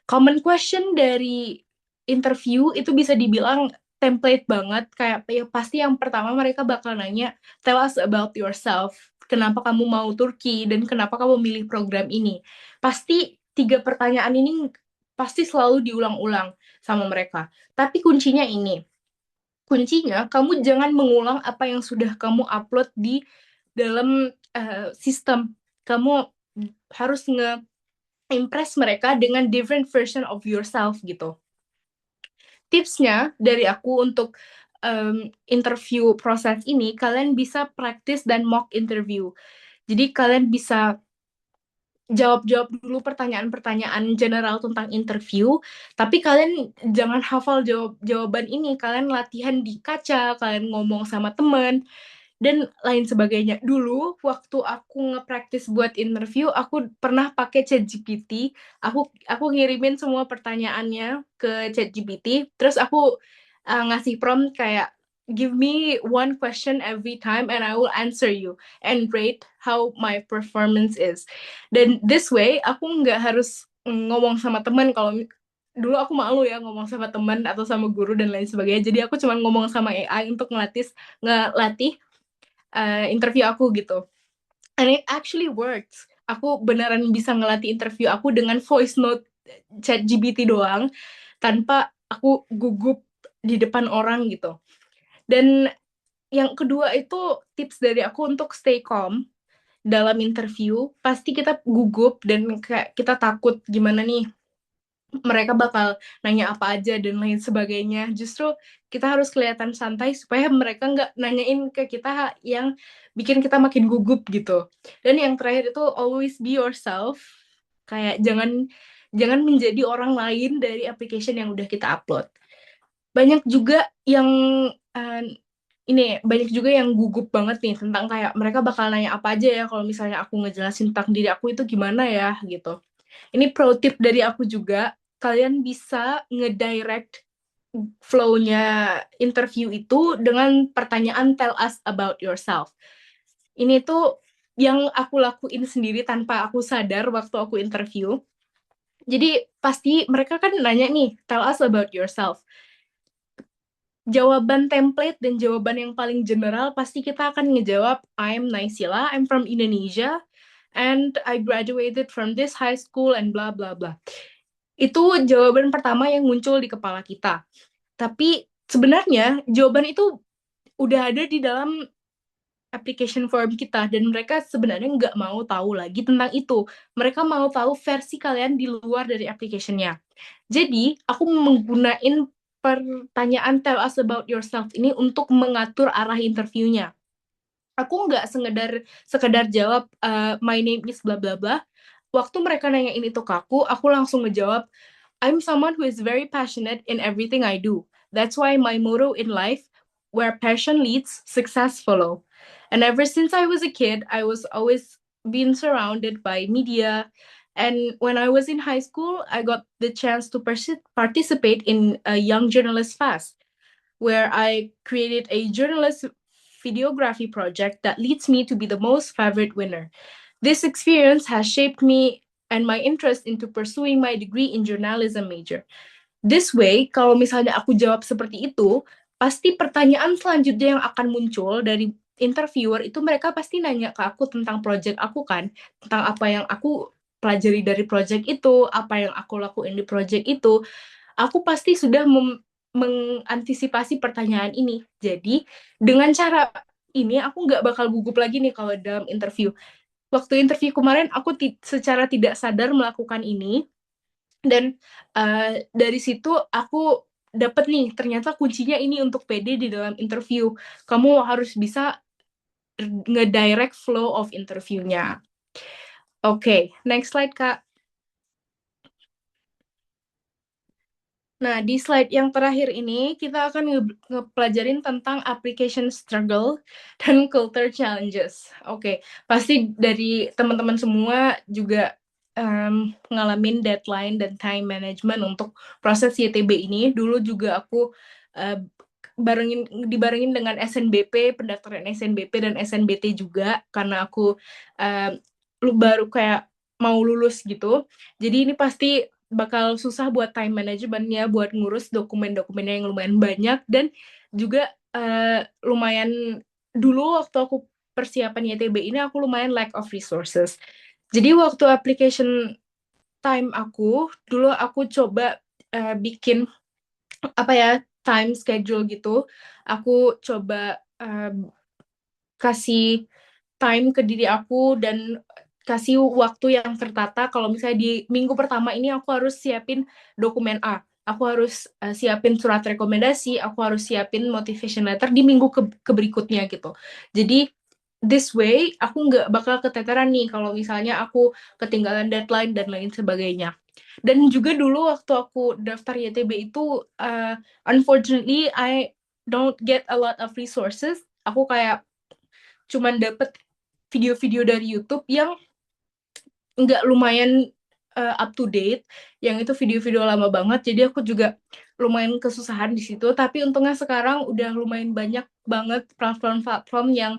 Common question dari interview itu bisa dibilang template banget, kayak ya pasti yang pertama mereka bakal nanya, tell us about yourself, kenapa kamu mau Turki dan kenapa kamu milih program ini. Pasti 3 pertanyaan ini pasti selalu diulang-ulang sama mereka. Tapi kuncinya ini, kuncinya kamu jangan mengulang apa yang sudah kamu upload di dalam sistem. Kamu harus nge-impress mereka dengan different version of yourself gitu. Tipsnya dari aku untuk interview proses ini, kalian bisa practice dan mock interview. Jadi kalian bisa jawab-jawab dulu pertanyaan-pertanyaan general tentang interview, tapi kalian jangan hafal jawaban ini. Kalian latihan di kaca, kalian ngomong sama teman, dan lain sebagainya. Dulu waktu aku nge-practice buat interview, aku pernah pakai ChatGPT. Aku ngirimin semua pertanyaannya ke ChatGPT, terus aku ngasih prompt kayak give me one question every time and I will answer you and rate how my performance is. Dan this way aku nggak harus ngomong sama teman. Kalau dulu aku malu ya ngomong sama teman atau sama guru dan lain sebagainya. Jadi aku cuma ngomong sama AI untuk ngelatih interview aku gitu. And it actually works. Aku beneran bisa ngelatih interview aku dengan voice note chat GPT doang, tanpa aku gugup di depan orang gitu. Dan yang kedua itu tips dari aku untuk stay calm dalam interview. Pasti kita gugup dan kayak kita takut gimana nih mereka bakal nanya apa aja dan lain sebagainya. Justru kita harus kelihatan santai supaya mereka nggak nanyain ke kita yang bikin kita makin gugup gitu. Dan yang terakhir itu always be yourself. Kayak jangan jangan menjadi orang lain dari application yang udah kita upload. Banyak juga yang uh, banyak juga yang gugup banget nih tentang kayak mereka bakal nanya apa aja ya kalau misalnya aku ngejelasin tentang diri aku itu gimana ya gitu. Ini pro tip dari aku juga, kalian bisa ngedirect flow-nya interview itu dengan pertanyaan tell us about yourself. Ini tuh yang aku lakuin sendiri tanpa aku sadar waktu aku interview. Jadi pasti mereka kan nanya nih, tell us about yourself. Jawaban template dan jawaban yang paling general pasti kita akan ngejawab I'm Naisila, I'm from Indonesia, and I graduated from this high school and blah blah blah. Itu jawaban pertama yang muncul di kepala kita. Tapi sebenarnya jawaban itu udah ada di dalam application form kita dan mereka sebenarnya nggak mau tahu lagi tentang itu. Mereka mau tahu versi kalian di luar dari application-nya. Jadi, aku menggunakan pertanyaan tell us about yourself ini untuk mengatur arah interviewnya. Aku nggak sekedar jawab my name is bla bla bla. Waktu mereka nanyain itu ke aku langsung ngejawab I'm someone who is very passionate in everything I do. That's why my motto in life, where passion leads, success follow. And ever since I was a kid, I was always being surrounded by media. And when I was in high school, I got the chance to participate in a Young Journalist Fest, where I created a journalist videography project that leads me to be the most favorite winner. This experience has shaped me and my interest into pursuing my degree in journalism major. This way, kalau misalnya aku jawab seperti itu, pasti pertanyaan selanjutnya yang akan muncul dari interviewer itu mereka pasti nanya ke aku tentang project aku kan, tentang apa yang aku pelajari dari project itu, apa yang aku lakuin di project itu. Aku pasti sudah mengantisipasi pertanyaan ini. Jadi, dengan cara ini aku nggak bakal gugup lagi nih kalau dalam interview. Waktu interview kemarin aku secara tidak sadar melakukan ini dan dari situ aku dapat nih ternyata kuncinya ini untuk pede di dalam interview. Kamu harus bisa ngedirect flow of interviewnya. Oke, next slide Kak. Nah, di slide yang terakhir ini kita akan ngepelajarin tentang application struggle dan culture challenges. Oke, pasti dari teman-teman semua juga ngalamin deadline dan time management untuk proses YTB ini. Dulu juga aku uh, dibarengin dengan SNBP, pendaftaran SNBP dan SNBT juga karena aku baru kayak mau lulus gitu. Jadi ini pasti bakal susah buat time managementnya, buat ngurus dokumen-dokumennya yang lumayan banyak dan juga lumayan dulu waktu aku persiapan YTB ini aku lumayan lack of resources. Jadi waktu application time aku dulu aku coba bikin apa ya time schedule gitu. Aku coba kasih time ke diri aku dan kasih waktu yang tertata. Kalau misalnya di minggu pertama ini aku harus siapin dokumen A, aku harus siapin surat rekomendasi, aku harus siapin motivation letter di minggu ke berikutnya gitu. Jadi this way aku nggak bakal keteteran nih kalau misalnya aku ketinggalan deadline dan lain sebagainya. Dan juga dulu waktu aku daftar YTB itu, unfortunately I don't get a lot of resources. Aku kayak cuman dapet video-video dari YouTube yang nggak lumayan up to date, yang itu video-video lama banget. Jadi aku juga lumayan kesusahan di situ. Tapi untungnya sekarang udah lumayan banyak banget platform-platform yang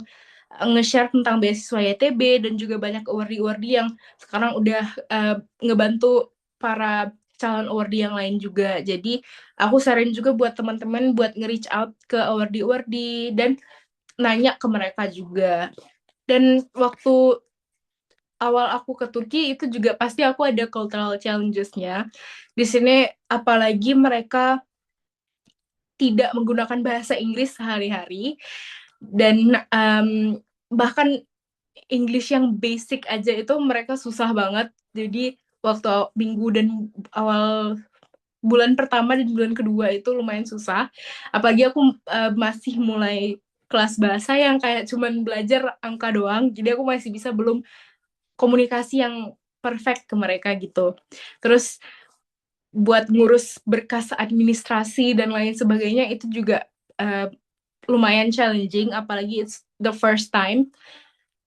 nge-share tentang beasiswa YTB dan juga banyak awardee-awardee yang sekarang udah ngebantu para calon awardee yang lain juga. Jadi aku saranin juga buat teman-teman buat nge-reach out ke awardee-awardee dan nanya ke mereka juga. Dan waktu awal aku ke Turki itu juga pasti aku ada cultural challenges-nya. Di sini apalagi mereka tidak menggunakan bahasa Inggris sehari-hari dan bahkan English yang basic aja itu mereka susah banget. Jadi waktu minggu dan awal bulan pertama dan bulan kedua itu lumayan susah. Apalagi aku masih mulai kelas bahasa yang kayak cuman belajar angka doang. Jadi aku masih bisa belum komunikasi yang perfect ke mereka gitu. Terus buat ngurus berkas administrasi dan lain sebagainya itu juga uh, lumayan challenging, apalagi it's the first time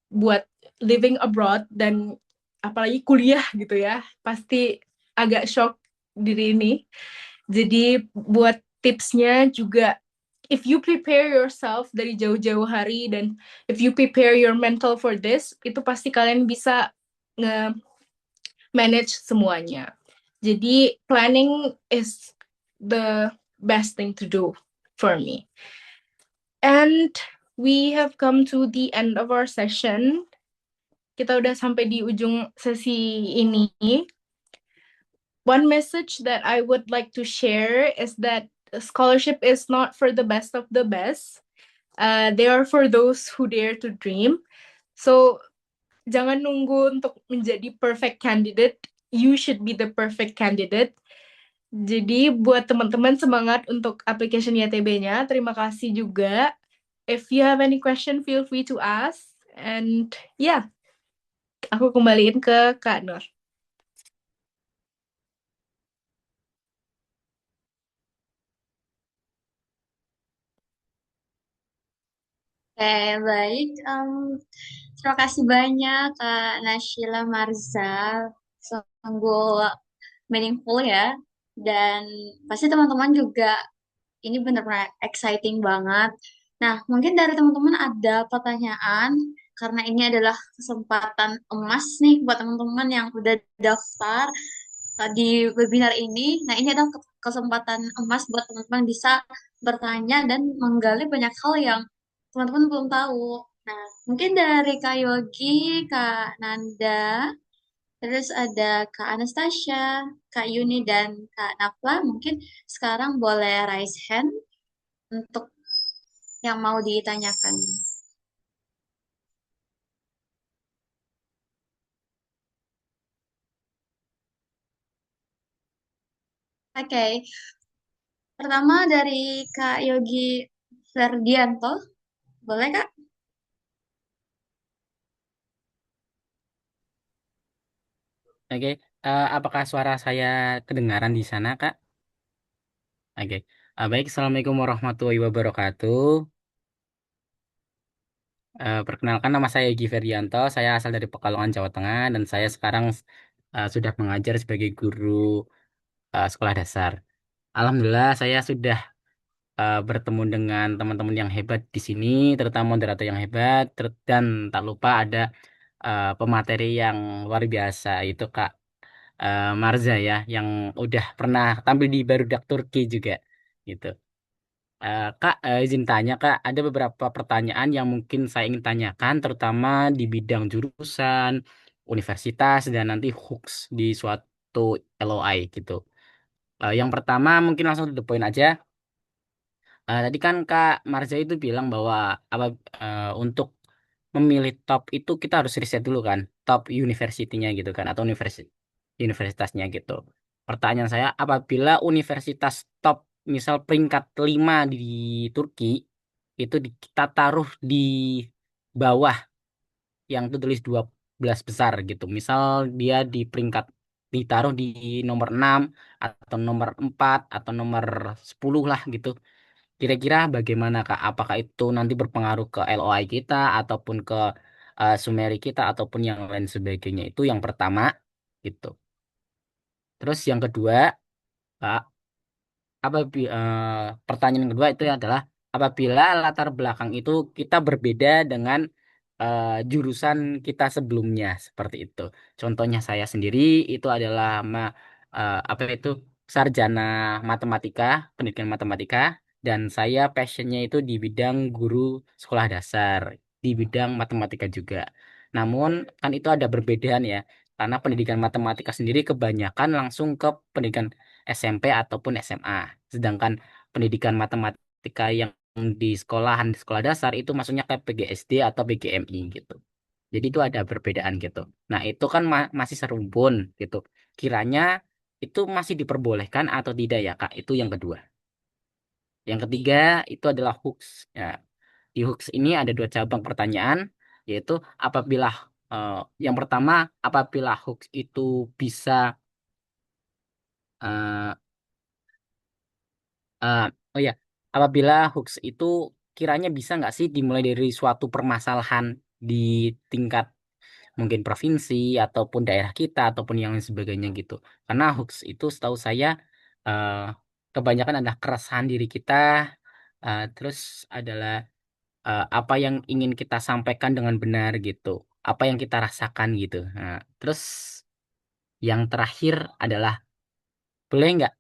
buat living abroad dan apalagi kuliah gitu ya, pasti agak shock diri ini. Jadi buat tipsnya juga, if you prepare yourself dari jauh-jauh hari dan if you prepare your mental for this, itu pasti kalian bisa nge-manage semuanya. Jadi planning is the best thing to do for me. And we have come to the end of our session. Kita udah sampai di ujung sesi ini. One message that I would like to share is that scholarship is not for the best of the best. They are for those who dare to dream. So, jangan nunggu untuk menjadi perfect candidate. You should be the perfect candidate. Jadi, buat teman-teman semangat untuk application YTB-nya. Terima kasih juga. If you have any question, feel free to ask. And yeah, aku kembaliin ke Kak Nur. Oke, baik. Terima kasih banyak Kak Nashila Marza. Sungguh meaningful ya. Dan pasti teman-teman juga ini benar-benar exciting banget. Nah, mungkin dari teman-teman ada pertanyaan karena ini adalah kesempatan emas nih buat teman-teman yang udah daftar di webinar ini. Nah, ini adalah kesempatan emas buat teman-teman bisa bertanya dan menggali banyak hal yang teman-teman belum tahu. Nah, mungkin dari Kak Yogi, Kak Nanda, terus ada Kak Anastasia, Kak Yuni, dan Kak Nafla. Mungkin sekarang boleh raise hand untuk yang mau ditanyakan. Oke, pertama dari Kak Yogi Ferdianto. Boleh, Kak? Oke, apakah suara saya kedengaran di sana, Kak? Oke, baik. Assalamualaikum warahmatullahi wabarakatuh. Perkenalkan nama saya Egy Ferdianto. Saya asal dari Pekalongan, Jawa Tengah, dan saya sekarang sudah mengajar sebagai guru sekolah dasar. Alhamdulillah, saya sudah bertemu dengan teman-teman yang hebat di sini, terutama moderator yang hebat, dan tak lupa ada pemateri yang luar biasa, itu Kak Marza ya, yang udah pernah tampil di Barudak Turki juga gitu. Kak, izin tanya Kak, ada beberapa pertanyaan yang mungkin saya ingin tanyakan, terutama di bidang jurusan, universitas, dan nanti hooks di suatu LOI gitu. Yang pertama mungkin langsung to the point aja. Tadi kan Kak Marza itu bilang bahwa apa untuk memilih top itu kita harus riset dulu kan, top university-nya gitu kan, atau universitasnya gitu. Pertanyaan saya, apabila universitas top, misal peringkat 5 di Turki, itu kita taruh di bawah yang tertulis 12 besar gitu. Misal dia di peringkat ditaruh di nomor 6 atau nomor 4 atau nomor 10 lah gitu. Kira-kira bagaimana Kak? Apakah itu nanti berpengaruh ke LOI kita ataupun ke summary kita ataupun yang lain sebagainya? Itu yang pertama gitu. Terus yang kedua, Kak, pertanyaan yang kedua itu adalah apabila latar belakang itu kita berbeda dengan jurusan kita sebelumnya seperti itu. Contohnya saya sendiri itu adalah apa itu sarjana matematika, pendidikan matematika, dan saya passionnya itu di bidang guru sekolah dasar, di bidang matematika juga. Namun kan itu ada perbedaan ya, karena pendidikan matematika sendiri kebanyakan langsung ke pendidikan SMP ataupun SMA. Sedangkan pendidikan matematika yang di sekolah dasar itu maksudnya kayak PGSD atau PGMI gitu. Jadi itu ada perbedaan gitu. Nah, itu kan masih serumpun gitu. Kiranya itu masih diperbolehkan atau tidak ya, Kak? Itu yang kedua. Yang ketiga itu adalah hooks. Ya, di hooks ini ada dua cabang pertanyaan, yaitu apabila eh, yang pertama, apabila hooks itu bisa eh, eh, oh ya, apabila hooks itu kiranya bisa nggak sih dimulai dari suatu permasalahan di tingkat mungkin provinsi ataupun daerah kita ataupun yang lain sebagainya gitu. Karena hooks itu setahu saya eh, kebanyakan adalah keresahan diri kita, terus adalah apa yang ingin kita sampaikan dengan benar gitu, apa yang kita rasakan gitu. Nah, terus yang terakhir adalah boleh nggak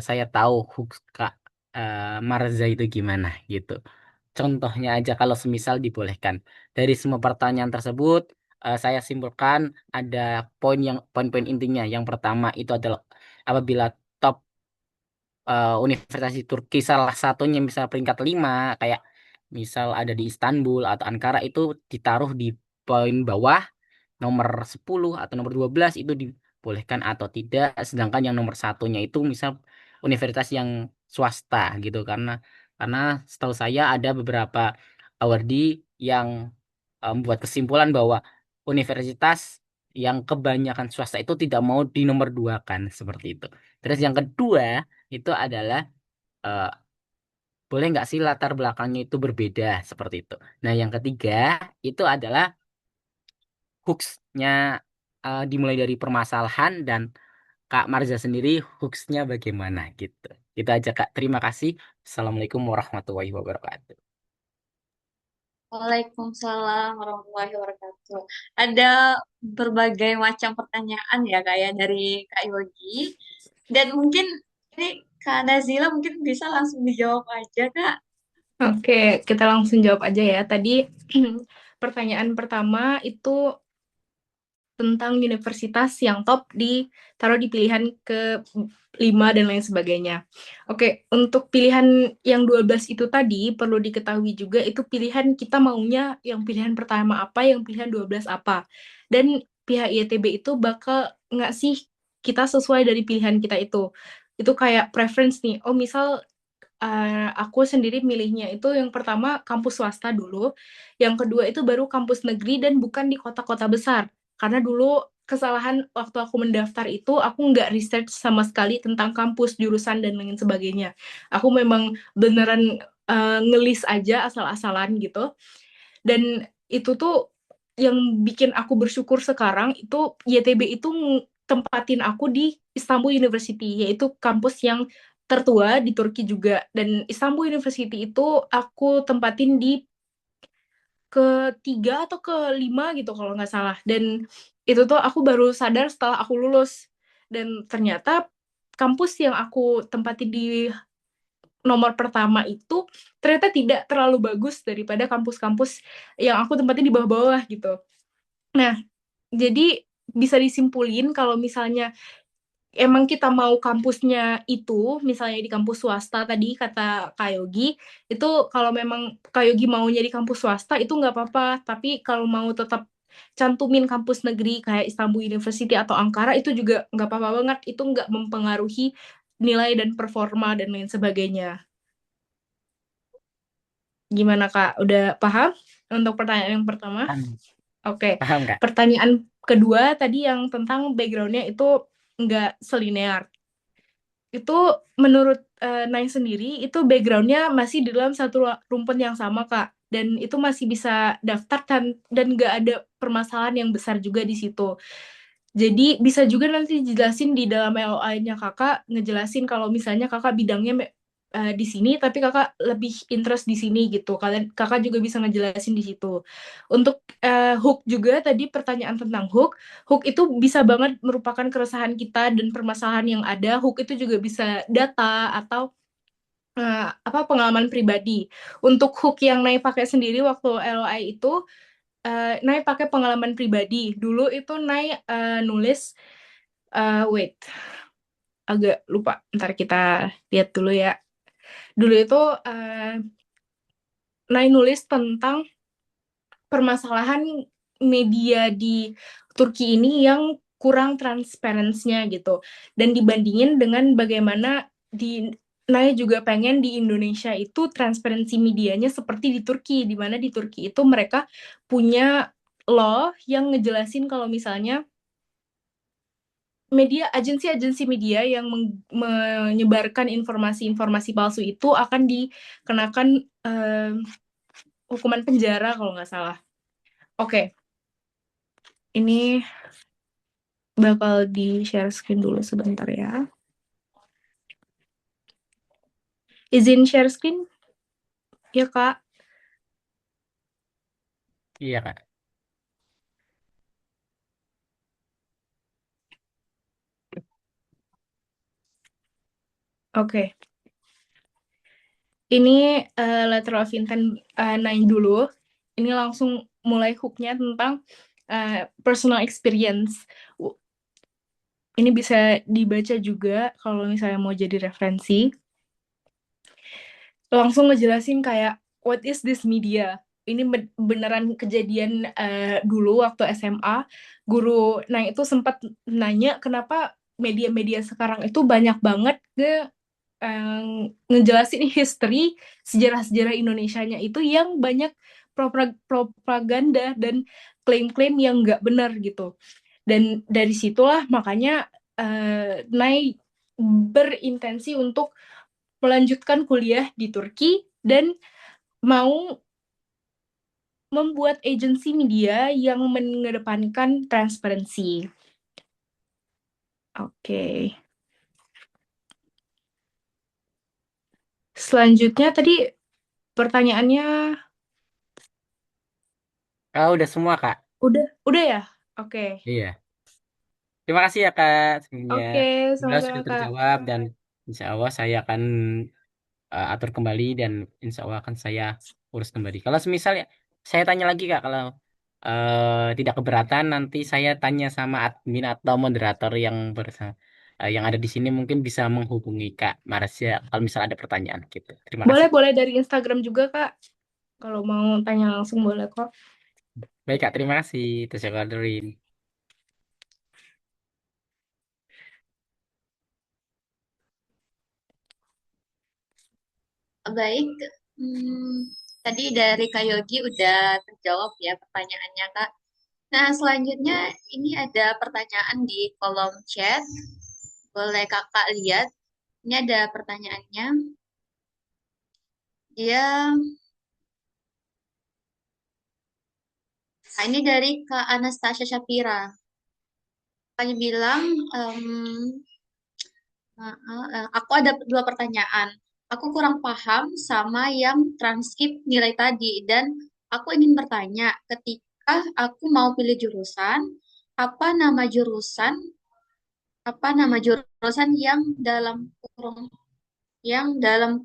saya tahu hooks Kak Marza itu gimana gitu. Contohnya aja kalau semisal dibolehkan. Dari semua pertanyaan tersebut, saya simpulkan ada poin-poin intinya. Yang pertama itu adalah apabila top universitas di Turki salah satunya misal peringkat 5 kayak misal ada di Istanbul atau Ankara itu ditaruh di poin bawah nomor 10 atau nomor 12 itu dibolehkan atau tidak, sedangkan yang nomor satunya itu misal universitas yang swasta gitu, karena setahu saya ada beberapa awardee yang membuat kesimpulan bahwa universitas yang kebanyakan swasta itu tidak mau di nomor dua kan seperti itu. Terus yang kedua itu adalah eh, boleh nggak sih latar belakangnya itu berbeda seperti itu. Nah yang ketiga itu adalah hooks-nya dimulai dari permasalahan dan Kak Marza sendiri hooks-nya bagaimana gitu. Itu aja Kak. Terima kasih. Assalamualaikum warahmatullahi wabarakatuh. Waalaikumsalam warahmatullahi wabarakatuh. Ada berbagai macam pertanyaan ya Kak ya dari Kak Yogi. Dan mungkin ini Kak Nazila mungkin bisa langsung dijawab aja Kak. Oke, kita langsung jawab aja ya. Tadi pertanyaan pertama itu tentang universitas yang top ditaruh di pilihan ke 5 dan lain sebagainya. Oke, untuk pilihan yang 12 itu tadi perlu diketahui juga itu pilihan kita maunya yang pilihan pertama apa, yang pilihan 12 apa. Dan pihak IETB itu bakal ngasih kita sesuai dari pilihan kita itu. Itu kayak preference nih. Oh, misal aku sendiri milihnya itu yang pertama kampus swasta dulu, yang kedua itu baru kampus negeri dan bukan di kota-kota besar. Karena dulu kesalahan waktu aku mendaftar itu aku nggak research sama sekali tentang kampus, jurusan dan lain sebagainya. Aku memang beneran ngelis aja asal-asalan gitu. Dan itu tuh yang bikin aku bersyukur sekarang itu YTB itu tempatin aku di Istanbul University, yaitu kampus yang tertua di Turki juga. Dan Istanbul University itu aku tempatin di ketiga atau kelima gitu kalau nggak salah. Dan itu tuh aku baru sadar setelah aku lulus. Dan ternyata kampus yang aku tempatin di nomor pertama itu ternyata tidak terlalu bagus daripada kampus-kampus yang aku tempatin di bawah-bawah gitu. Nah, jadi bisa disimpulin kalau misalnya emang kita mau kampusnya itu, misalnya di kampus swasta tadi kata Kak Yogi, itu kalau memang Kak Yogi maunya di kampus swasta itu nggak apa-apa. Tapi kalau mau tetap cantumin kampus negeri kayak Istanbul University atau Ankara itu juga nggak apa-apa banget. Itu nggak mempengaruhi nilai dan performa dan lain sebagainya. Gimana Kak? Udah paham untuk pertanyaan yang pertama? Paham, Oke. paham Kak? Pertanyaan kedua tadi yang tentang background-nya itu nggak selinear. Itu menurut Nai sendiri itu backgroundnya masih di dalam satu rumpun yang sama Kak, dan itu masih bisa daftar dan nggak ada permasalahan yang besar juga di situ. Jadi bisa juga nanti dijelasin di dalam LOA-nya Kakak, ngejelasin kalau misalnya Kakak bidangnya di sini tapi Kakak lebih interest di sini gitu. Kalian Kakak juga bisa ngejelasin di situ. Untuk hook juga tadi pertanyaan tentang hook, hook itu bisa banget merupakan keresahan kita dan permasalahan yang ada. Hook itu juga bisa data atau apa pengalaman pribadi. Untuk hook yang Nay pakai sendiri waktu LOI itu Nay pakai pengalaman pribadi. Dulu itu Nay nulis wait, agak lupa. Ntar kita lihat dulu ya. Dulu itu Nay nulis tentang permasalahan media di Turki ini yang kurang transparansinya gitu. Dan dibandingin dengan bagaimana di Naya juga pengen di Indonesia itu transparansi medianya seperti di Turki, di mana di Turki itu mereka punya law yang ngejelasin kalau misalnya media agensi-agensi media yang menyebarkan informasi-informasi palsu itu akan dikenakan hukuman penjara kalau nggak salah. Oke, ini bakal di-share screen dulu sebentar ya. Izin share screen? Ya, Kak. Iya Kak. Oke. Ini letter of intent 9 dulu. Ini langsung mulai hook-nya tentang personal experience. Ini bisa dibaca juga kalau misalnya mau jadi referensi. Langsung ngejelasin kayak what is this media. Ini beneran kejadian dulu waktu SMA. Guru Nang itu sempat nanya kenapa media-media sekarang itu banyak banget ngejelasin history sejarah-sejarah Indonesianya itu yang banyak propaganda dan klaim-klaim yang nggak benar gitu. Dan dari situlah makanya Nai berintensi untuk melanjutkan kuliah di Turki dan mau membuat agensi media yang mengedepankan transparansi. Oke. Selanjutnya tadi pertanyaannya Udah semua Kak. udah ya? Oke. Iya. Terima kasih ya Kak sebelumnya. Oke, Jelas sama-sama sudah Kak. terjawab dan insya Allah saya akan atur kembali dan insya Allah akan saya urus kembali. Kalau semisal ya, saya tanya lagi Kak, kalau tidak keberatan nanti saya tanya sama admin atau moderator yang bersama yang ada di sini mungkin bisa menghubungi Kak Marsya kalau misal ada pertanyaan gitu. Terima kasih. Boleh dari Instagram juga Kak. Kalau mau tanya langsung boleh kok. Baik Kak, terima kasih. Terus saya kabarin. Baik, hmm, tadi dari Kak Yogi udah terjawab ya pertanyaannya, Kak. Nah, selanjutnya ini ada pertanyaan di kolom chat. Boleh Kakak lihat. Ini ada pertanyaannya. Dia, nah ini dari Kak Anastasia Shapira. Kakaknya bilang, aku ada dua pertanyaan. Aku kurang paham sama yang transkrip nilai tadi dan aku ingin bertanya, ketika aku mau pilih jurusan, apa nama jurusan, apa nama jurusan yang dalam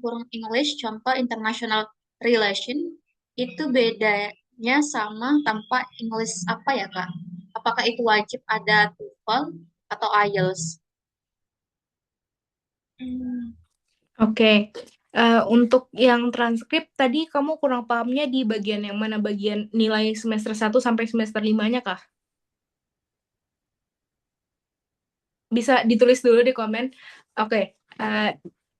kurung English, contoh international relation, itu bedanya sama tanpa English apa ya, Kak? Apakah itu wajib ada TOEFL atau IELTS? Oke. Untuk yang transkrip tadi kamu kurang pahamnya di bagian yang mana, bagian nilai semester 1 sampai semester 5-nya kah? Bisa ditulis dulu di komen. Oke.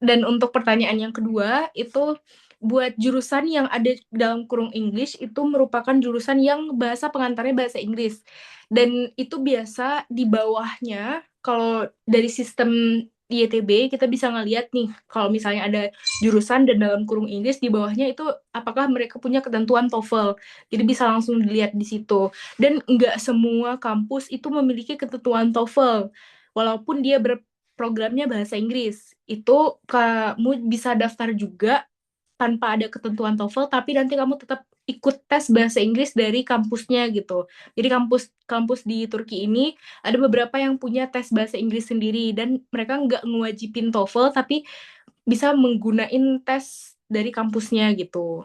Dan untuk pertanyaan yang kedua itu buat jurusan yang ada dalam kurung English itu merupakan jurusan yang bahasa pengantarnya bahasa Inggris. Dan itu biasa di bawahnya kalau dari sistem IETB kita bisa ngeliat nih kalau misalnya ada jurusan dan dalam kurung Inggris di bawahnya itu apakah mereka punya ketentuan TOEFL. Jadi bisa langsung dilihat di situ. Dan nggak semua kampus itu memiliki ketentuan TOEFL walaupun dia berprogramnya bahasa Inggris. Itu kamu bisa daftar juga tanpa ada ketentuan TOEFL, tapi nanti kamu tetap ikut tes bahasa Inggris dari kampusnya gitu. Jadi kampus di Turki ini ada beberapa yang punya tes bahasa Inggris sendiri dan mereka nggak ngewajibin TOEFL, tapi bisa menggunain tes dari kampusnya gitu.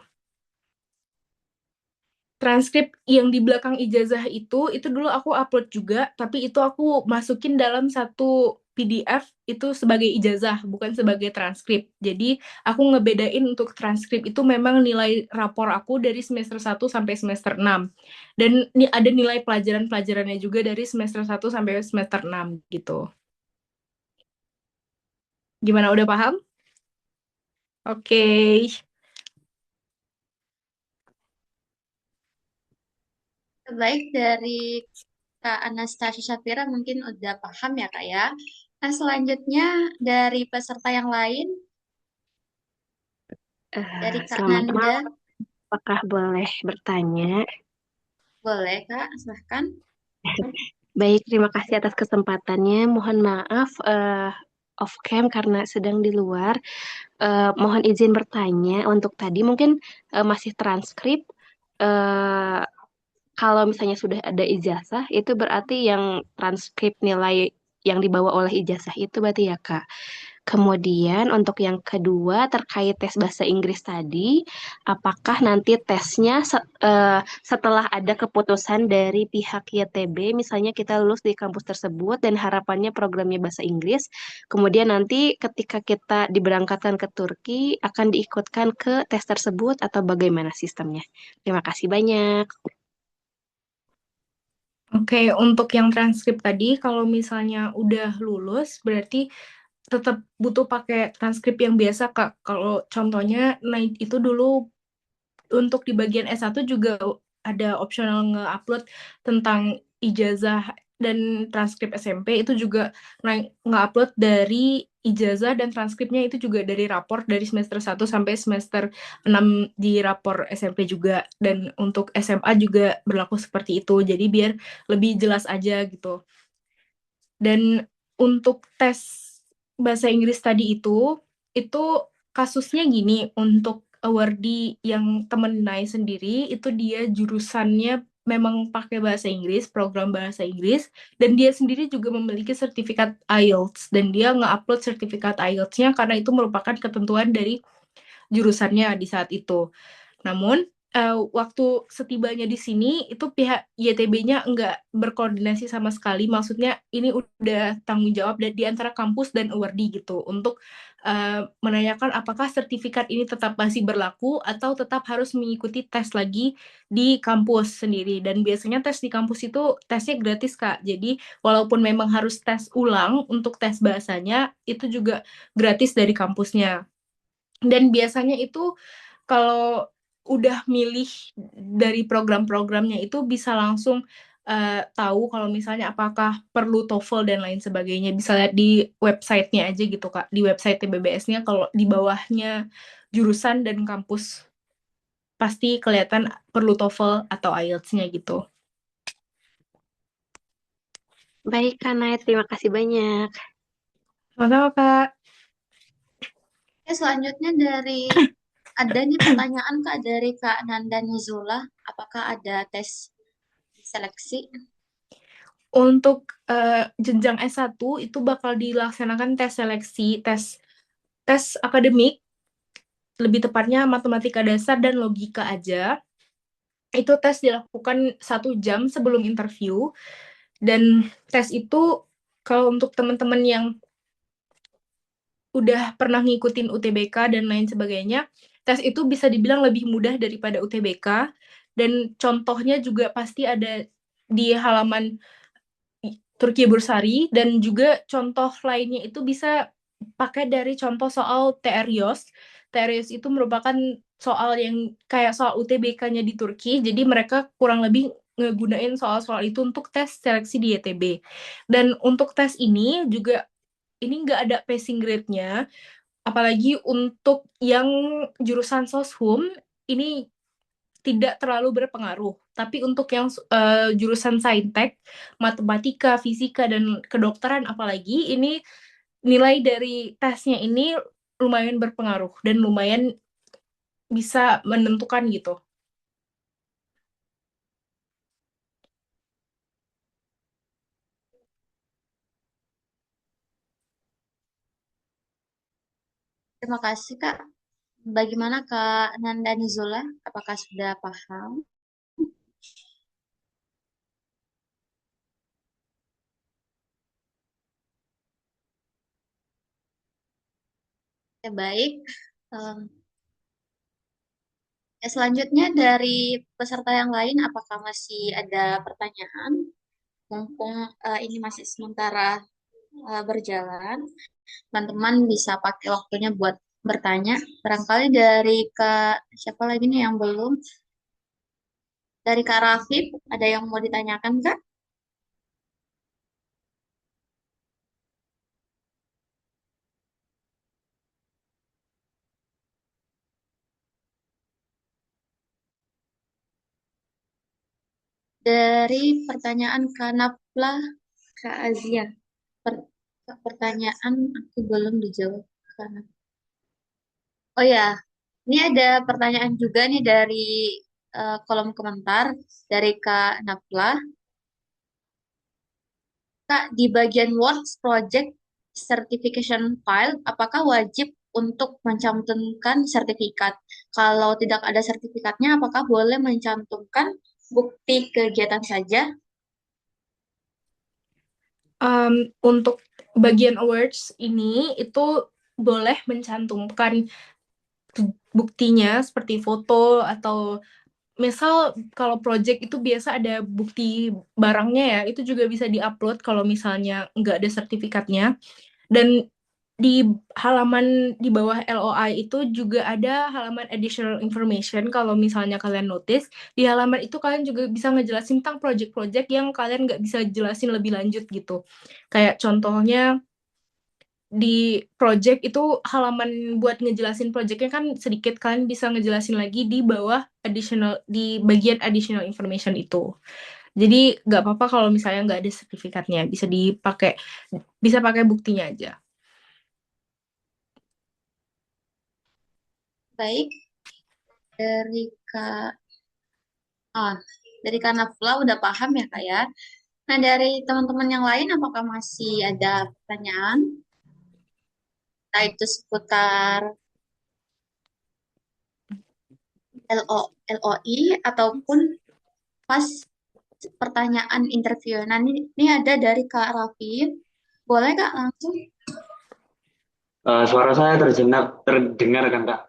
Transkrip yang di belakang ijazah itu dulu aku upload juga, tapi itu aku masukin dalam satu PDF itu sebagai ijazah, bukan sebagai transkrip. Jadi aku ngebedain untuk transkrip itu memang nilai rapor aku dari semester 1 sampai semester 6. Dan ada nilai pelajaran-pelajarannya juga dari semester 1 sampai semester 6 gitu. Gimana, udah paham? Oke. Baik, dari Kak Anastasia Shafira mungkin udah paham ya Kak ya. Nah selanjutnya dari peserta yang lain, dari Kak Selamat Nanda, malam, apakah boleh bertanya? boleh Kak, silahkan. Baik, terima kasih atas kesempatannya. Mohon maaf off cam karena sedang di luar. Mohon izin bertanya untuk tadi mungkin masih transkrip. eh, Kalau misalnya sudah ada ijazah, itu berarti yang transkrip nilai yang dibawa oleh ijazah itu berarti ya Kak. Kemudian untuk yang kedua terkait tes bahasa Inggris tadi, apakah nanti tesnya setelah ada keputusan dari pihak YTB, misalnya kita lulus di kampus tersebut dan harapannya programnya bahasa Inggris, kemudian nanti ketika kita diberangkatkan ke Turki akan diikutkan ke tes tersebut atau bagaimana sistemnya? Terima kasih banyak. Oke, untuk yang transkrip tadi, kalau misalnya udah lulus, berarti tetap butuh pakai transkrip yang biasa, Kak. Kalau contohnya, nah itu dulu untuk di bagian S1 juga ada optional nge-upload tentang ijazah dan transkrip SMP, itu juga nge-upload dari ijazah dan transkripnya itu juga dari rapor dari semester 1 sampai semester 6 di rapor SMP juga. Dan untuk SMA juga berlaku seperti itu, jadi biar lebih jelas aja gitu. Dan untuk tes bahasa Inggris tadi itu kasusnya gini, untuk awardee yang temen Nai sendiri, itu dia jurusannya memang pakai bahasa Inggris, program bahasa Inggris, dan dia sendiri juga memiliki sertifikat IELTS, dan dia nge-upload sertifikat IELTS-nya karena itu merupakan ketentuan dari jurusannya di saat itu. Namun, waktu setibanya di sini, itu pihak YTB-nya nggak berkoordinasi sama sekali. Maksudnya, ini udah tanggung jawab di antara kampus dan awardee gitu, untuk menanyakan apakah sertifikat ini tetap masih berlaku atau tetap harus mengikuti tes lagi di kampus sendiri. Dan biasanya tes di kampus itu tesnya gratis, Kak. Jadi, walaupun memang harus tes ulang untuk tes bahasanya, itu juga gratis dari kampusnya. Dan biasanya itu kalau udah milih dari program-programnya itu bisa langsung tahu kalau misalnya apakah perlu TOEFL dan lain sebagainya. Bisa lihat di websitenya aja gitu, Kak. Di website TBBS-nya kalau di bawahnya jurusan dan kampus pasti kelihatan perlu TOEFL atau IELTS-nya gitu. Baik, Kak Nait, terima kasih banyak. Sama-sama, Kak. Selanjutnya dari ada nih pertanyaan Kak dari Kak Nanda Nizula, apakah ada tes seleksi? Untuk jenjang S1 itu bakal dilaksanakan tes seleksi, tes akademik, lebih tepatnya matematika dasar dan logika aja. Itu tes dilakukan 1 jam sebelum interview, dan tes itu kalau untuk teman-teman yang udah pernah ngikutin UTBK dan lain sebagainya, tes itu bisa dibilang lebih mudah daripada UTBK, dan contohnya juga pasti ada di halaman Turki Bursari, dan juga contoh lainnya itu bisa pakai dari contoh soal TR-YOS. TR-YOS itu merupakan soal yang kayak soal UTBK-nya di Turki, jadi mereka kurang lebih ngegunain soal-soal itu untuk tes seleksi di YTB. Dan untuk tes ini juga, ini nggak ada passing grade-nya, apalagi untuk yang jurusan soshum, ini tidak terlalu berpengaruh. Tapi untuk yang jurusan saintek, matematika, fisika, dan kedokteran apalagi, ini nilai dari tesnya ini lumayan berpengaruh dan lumayan bisa menentukan gitu. Terima kasih, Kak. Bagaimana Kak Nanda Nizula? Apakah sudah paham? Ya, baik. Em, Selanjutnya dari peserta yang lain, apakah masih ada pertanyaan? Mumpung ini masih sementara berjalan, teman-teman bisa pakai waktunya buat bertanya. Barangkali dari Kak, siapa lagi nih yang belum? Dari Kak Rafif, ada yang mau ditanyakan, Kak? Dari pertanyaan Kak Napla, Kak Azia. Per- Pertanyaan aku belum dijawab. Oh ya, ini ada pertanyaan juga nih dari kolom komentar dari Kak Napla. Kak, di bagian Works Project Certification File, apakah wajib untuk mencantumkan sertifikat? Kalau tidak ada sertifikatnya, apakah boleh mencantumkan bukti kegiatan saja? Untuk bagian awards ini itu boleh mencantumkan buktinya seperti foto, atau misal kalau project itu biasa ada bukti barangnya ya, itu juga bisa diupload kalau misalnya nggak ada sertifikatnya. Dan di halaman di bawah LOI itu juga ada halaman additional information. Kalau misalnya kalian notice, di halaman itu kalian juga bisa ngejelasin tentang project-project yang kalian nggak bisa jelasin lebih lanjut gitu. Kayak contohnya di project itu halaman buat ngejelasin projectnya kan sedikit, kalian bisa ngejelasin lagi di bawah additional, di bagian additional information itu. Jadi nggak apa-apa kalau misalnya nggak ada sertifikatnya, bisa dipakai, bisa pakai buktinya aja. Baik, dari Kak, ah, dari Kak Nafla udah paham ya Kak ya? Nah, dari teman-teman yang lain, apakah masih ada pertanyaan? Entah itu seputar LOI ataupun pas pertanyaan interview. Nah, ini ada dari Kak Raffi. Boleh Kak langsung? Suara saya terdengar kan Kak?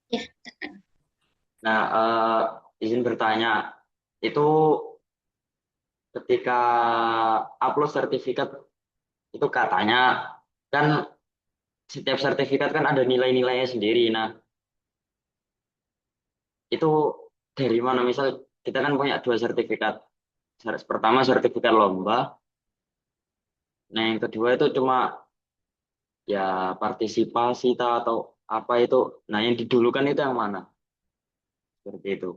Ya, Nah, izin bertanya, itu ketika upload sertifikat itu katanya kan setiap sertifikat kan ada nilai-nilainya sendiri. Nah, itu dari mana? Misal kita kan punya dua sertifikat. Pertama sertifikat lomba, nah yang kedua itu cuma ya partisipasi atau apa itu. Nah, yang didulukan itu yang mana? Seperti itu.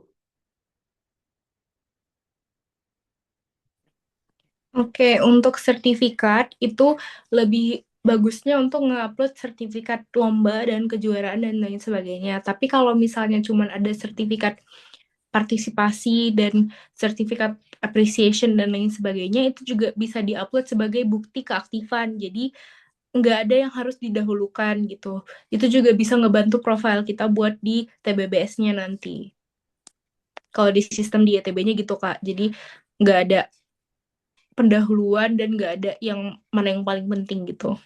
Oke, untuk sertifikat itu lebih bagusnya untuk nge-upload sertifikat lomba dan kejuaraan dan lain sebagainya. Tapi kalau misalnya cuma ada sertifikat partisipasi dan sertifikat appreciation dan lain sebagainya, itu juga bisa diupload sebagai bukti keaktifan. Jadi nggak ada yang harus didahulukan gitu. Itu juga bisa ngebantu profile kita buat di TBBS-nya nanti. Kalau di sistem di YTB-nya gitu, Kak. Jadi nggak ada pendahuluan dan nggak ada yang mana yang paling penting gitu.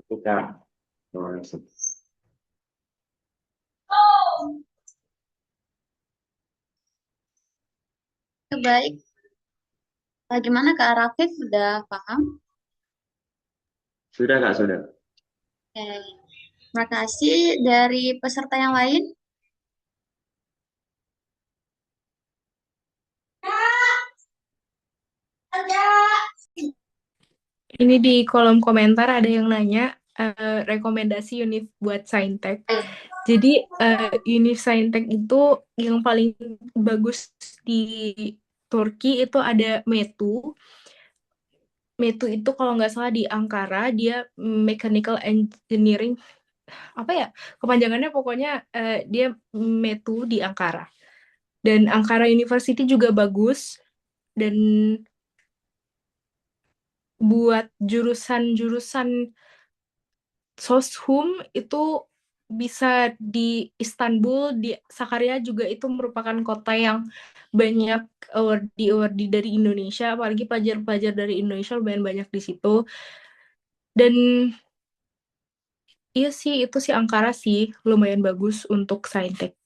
Kita terima kasih. Baik. Bagaimana Kak Rafif? Udah paham? Sudah Kak, sudah. Oke. Terima kasih. Dari peserta yang lain? Ini di kolom komentar ada yang nanya rekomendasi univ buat Saintek. Jadi univ Saintek itu yang paling bagus di Turki itu ada METU. METU itu kalau nggak salah di Ankara, dia Mechanical Engineering, apa ya, kepanjangannya pokoknya dia METU di Ankara. Dan Ankara University juga bagus, dan buat jurusan-jurusan Soshum itu bisa di Istanbul, di Sakarya juga itu merupakan kota yang banyak awardee dari Indonesia, apalagi pelajar-pelajar dari Indonesia lumayan banyak di situ. Dan iya sih, itu sih Ankara sih lumayan bagus untuk Saintek.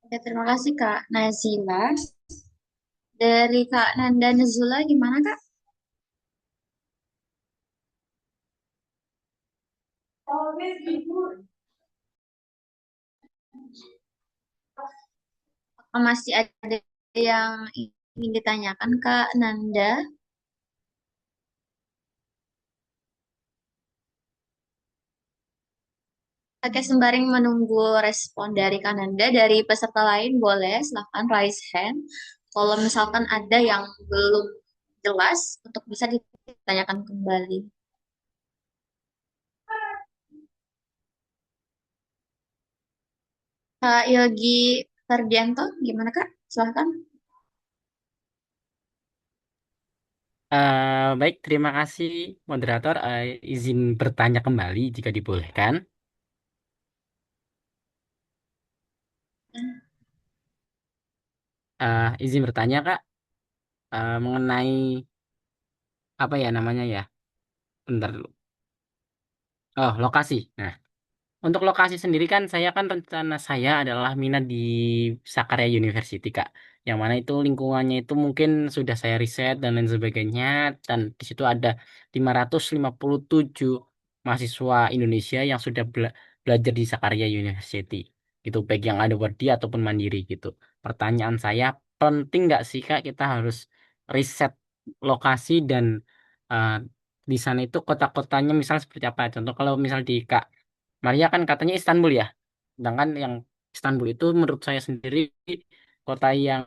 Ya, terima kasih Kak Nazila. Dari Kak Nanda Nazula gimana Kak? Apakah masih ada yang ingin ditanyakan Kak Nanda? Oke, sembari menunggu respon dari Kak Nanda, dari peserta lain boleh silahkan raise hand. Kalau misalkan ada yang belum jelas untuk bisa ditanyakan kembali. Kak Yogi Ferdianto, gimana Kak? Silahkan. Baik, terima kasih moderator. Izin bertanya kembali jika dibolehkan. Izin bertanya Kak, mengenai apa ya namanya ya? Bentar dulu. Oh, lokasi. Nah, untuk lokasi sendiri kan saya kan rencana saya adalah minat di Sakarya University Kak. Yang mana itu lingkungannya itu mungkin sudah saya riset dan lain sebagainya, dan di situ ada 557 mahasiswa Indonesia yang sudah belajar di Sakarya University. Gitu baik yang ada wardi ataupun mandiri gitu. Pertanyaan saya, penting nggak sih Kak kita harus riset lokasi dan eh, di sana itu kota-kotanya misal seperti apa? Contoh kalau misal di Kak Maria kan katanya Istanbul ya. Sedangkan yang Istanbul itu menurut saya sendiri kota yang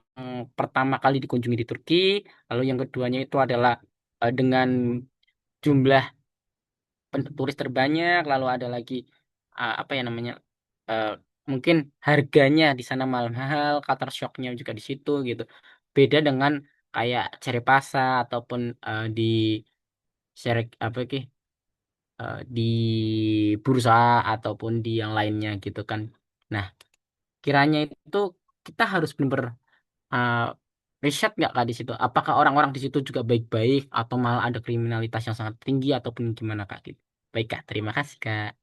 pertama kali dikunjungi di Turki. Lalu yang keduanya itu adalah dengan jumlah turis terbanyak. Lalu ada lagi apa ya namanya? eh, mungkin harganya di sana mahal, culture shocknya juga di situ gitu. Beda dengan kayak Cerepasa ataupun di Serek apa ki di bursa ataupun di yang lainnya gitu kan. Nah, kiranya itu kita harus benar-benar uh, riset nggak Kak di situ? Apakah orang-orang di situ juga baik-baik atau malah ada kriminalitas yang sangat tinggi ataupun gimana Kak gitu? Baik Kak, terima kasih Kak.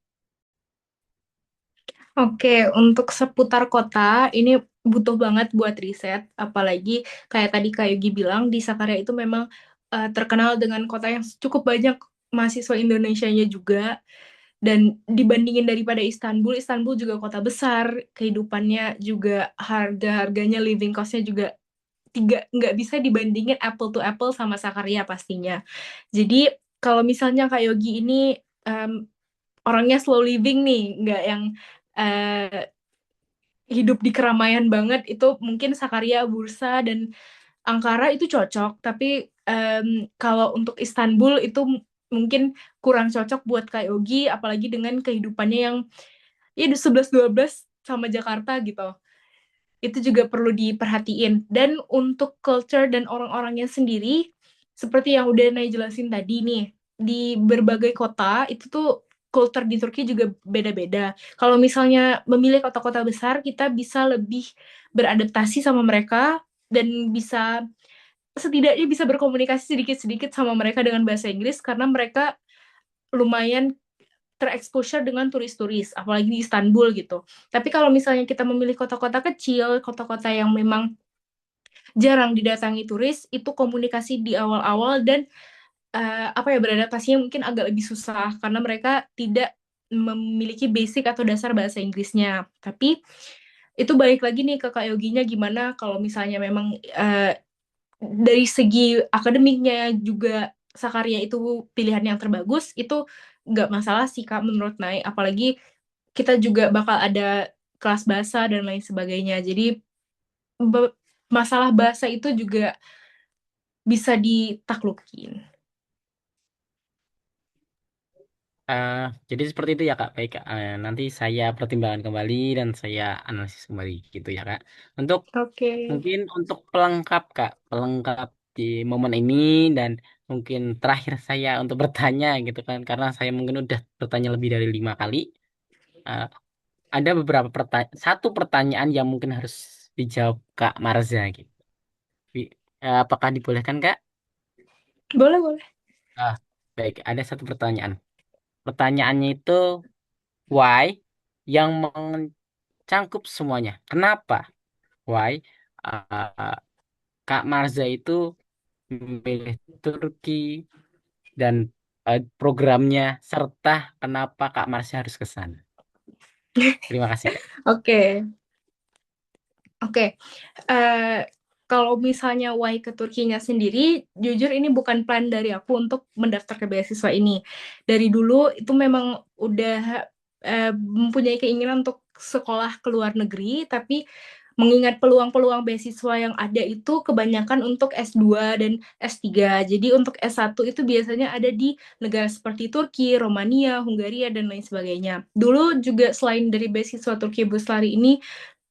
Oke, untuk seputar kota ini butuh banget buat riset, apalagi kayak tadi Kak Yogi bilang di Sakarya itu memang terkenal dengan kota yang cukup banyak mahasiswa Indonesianya juga, dan dibandingin daripada Istanbul, Istanbul juga kota besar, kehidupannya juga harga-harganya, living cost-nya juga nggak bisa dibandingin apple to apple sama Sakarya pastinya. Jadi kalau misalnya Kak Yogi ini orangnya slow living nih, nggak yang uh, hidup di keramaian banget, itu mungkin Sakarya, Bursa, dan Ankara itu cocok. Tapi kalau untuk Istanbul itu mungkin kurang cocok buat Kak Yogi, apalagi dengan kehidupannya yang ya 11-12 sama Jakarta gitu. Itu juga perlu diperhatiin. Dan untuk culture dan orang-orangnya sendiri, seperti yang udah Nay jelasin tadi nih, di berbagai kota itu tuh culture di Turki juga beda-beda. Kalau misalnya memilih kota-kota besar, kita bisa lebih beradaptasi sama mereka dan bisa setidaknya bisa berkomunikasi sedikit-sedikit sama mereka dengan bahasa Inggris karena mereka lumayan terexposure dengan turis-turis, apalagi di Istanbul gitu. Tapi kalau misalnya kita memilih kota-kota kecil, kota-kota yang memang jarang didatangi turis, itu komunikasi di awal-awal dan beradaptasinya mungkin agak lebih susah karena mereka tidak memiliki basic atau dasar bahasa Inggrisnya. Tapi itu balik lagi nih ke Kak Yoginya gimana kalau misalnya memang dari segi akademiknya juga Sakarya itu pilihan yang terbagus, itu nggak masalah sih Kak menurut Nai. Apalagi kita juga bakal ada kelas bahasa dan lain sebagainya. Jadi masalah bahasa itu juga bisa ditaklukin. Jadi seperti itu ya Kak. Baik, Kak. Nanti saya pertimbangkan kembali dan saya analisis kembali gitu ya Kak. Untuk Oke. mungkin untuk pelengkap Kak, pelengkap di momen ini dan mungkin terakhir saya untuk bertanya gitu kan, karena saya mungkin udah bertanya lebih dari 5 kali. Eh, ada beberapa satu pertanyaan yang mungkin harus dijawab Kak Marza gitu. Apakah dibolehkan Kak? Boleh, boleh. Ah, baik. Ada satu pertanyaan. Pertanyaannya itu why yang cangkup semuanya. Kenapa? Why? Uh, Kak Marza itu memilih Turki dan programnya serta kenapa Kak Marza harus ke sana. Terima kasih Kak. Oke. Eh, kalau misalnya why ke Turkinya sendiri, jujur ini bukan plan dari aku untuk mendaftar ke beasiswa ini. Dari dulu itu memang udah mempunyai keinginan untuk sekolah ke luar negeri, tapi mengingat peluang-peluang beasiswa yang ada itu kebanyakan untuk S2 dan S3. Jadi untuk S1 itu biasanya ada di negara seperti Turki, Romania, Hungaria, dan lain sebagainya. Dulu juga selain dari beasiswa Turki Buslari ini,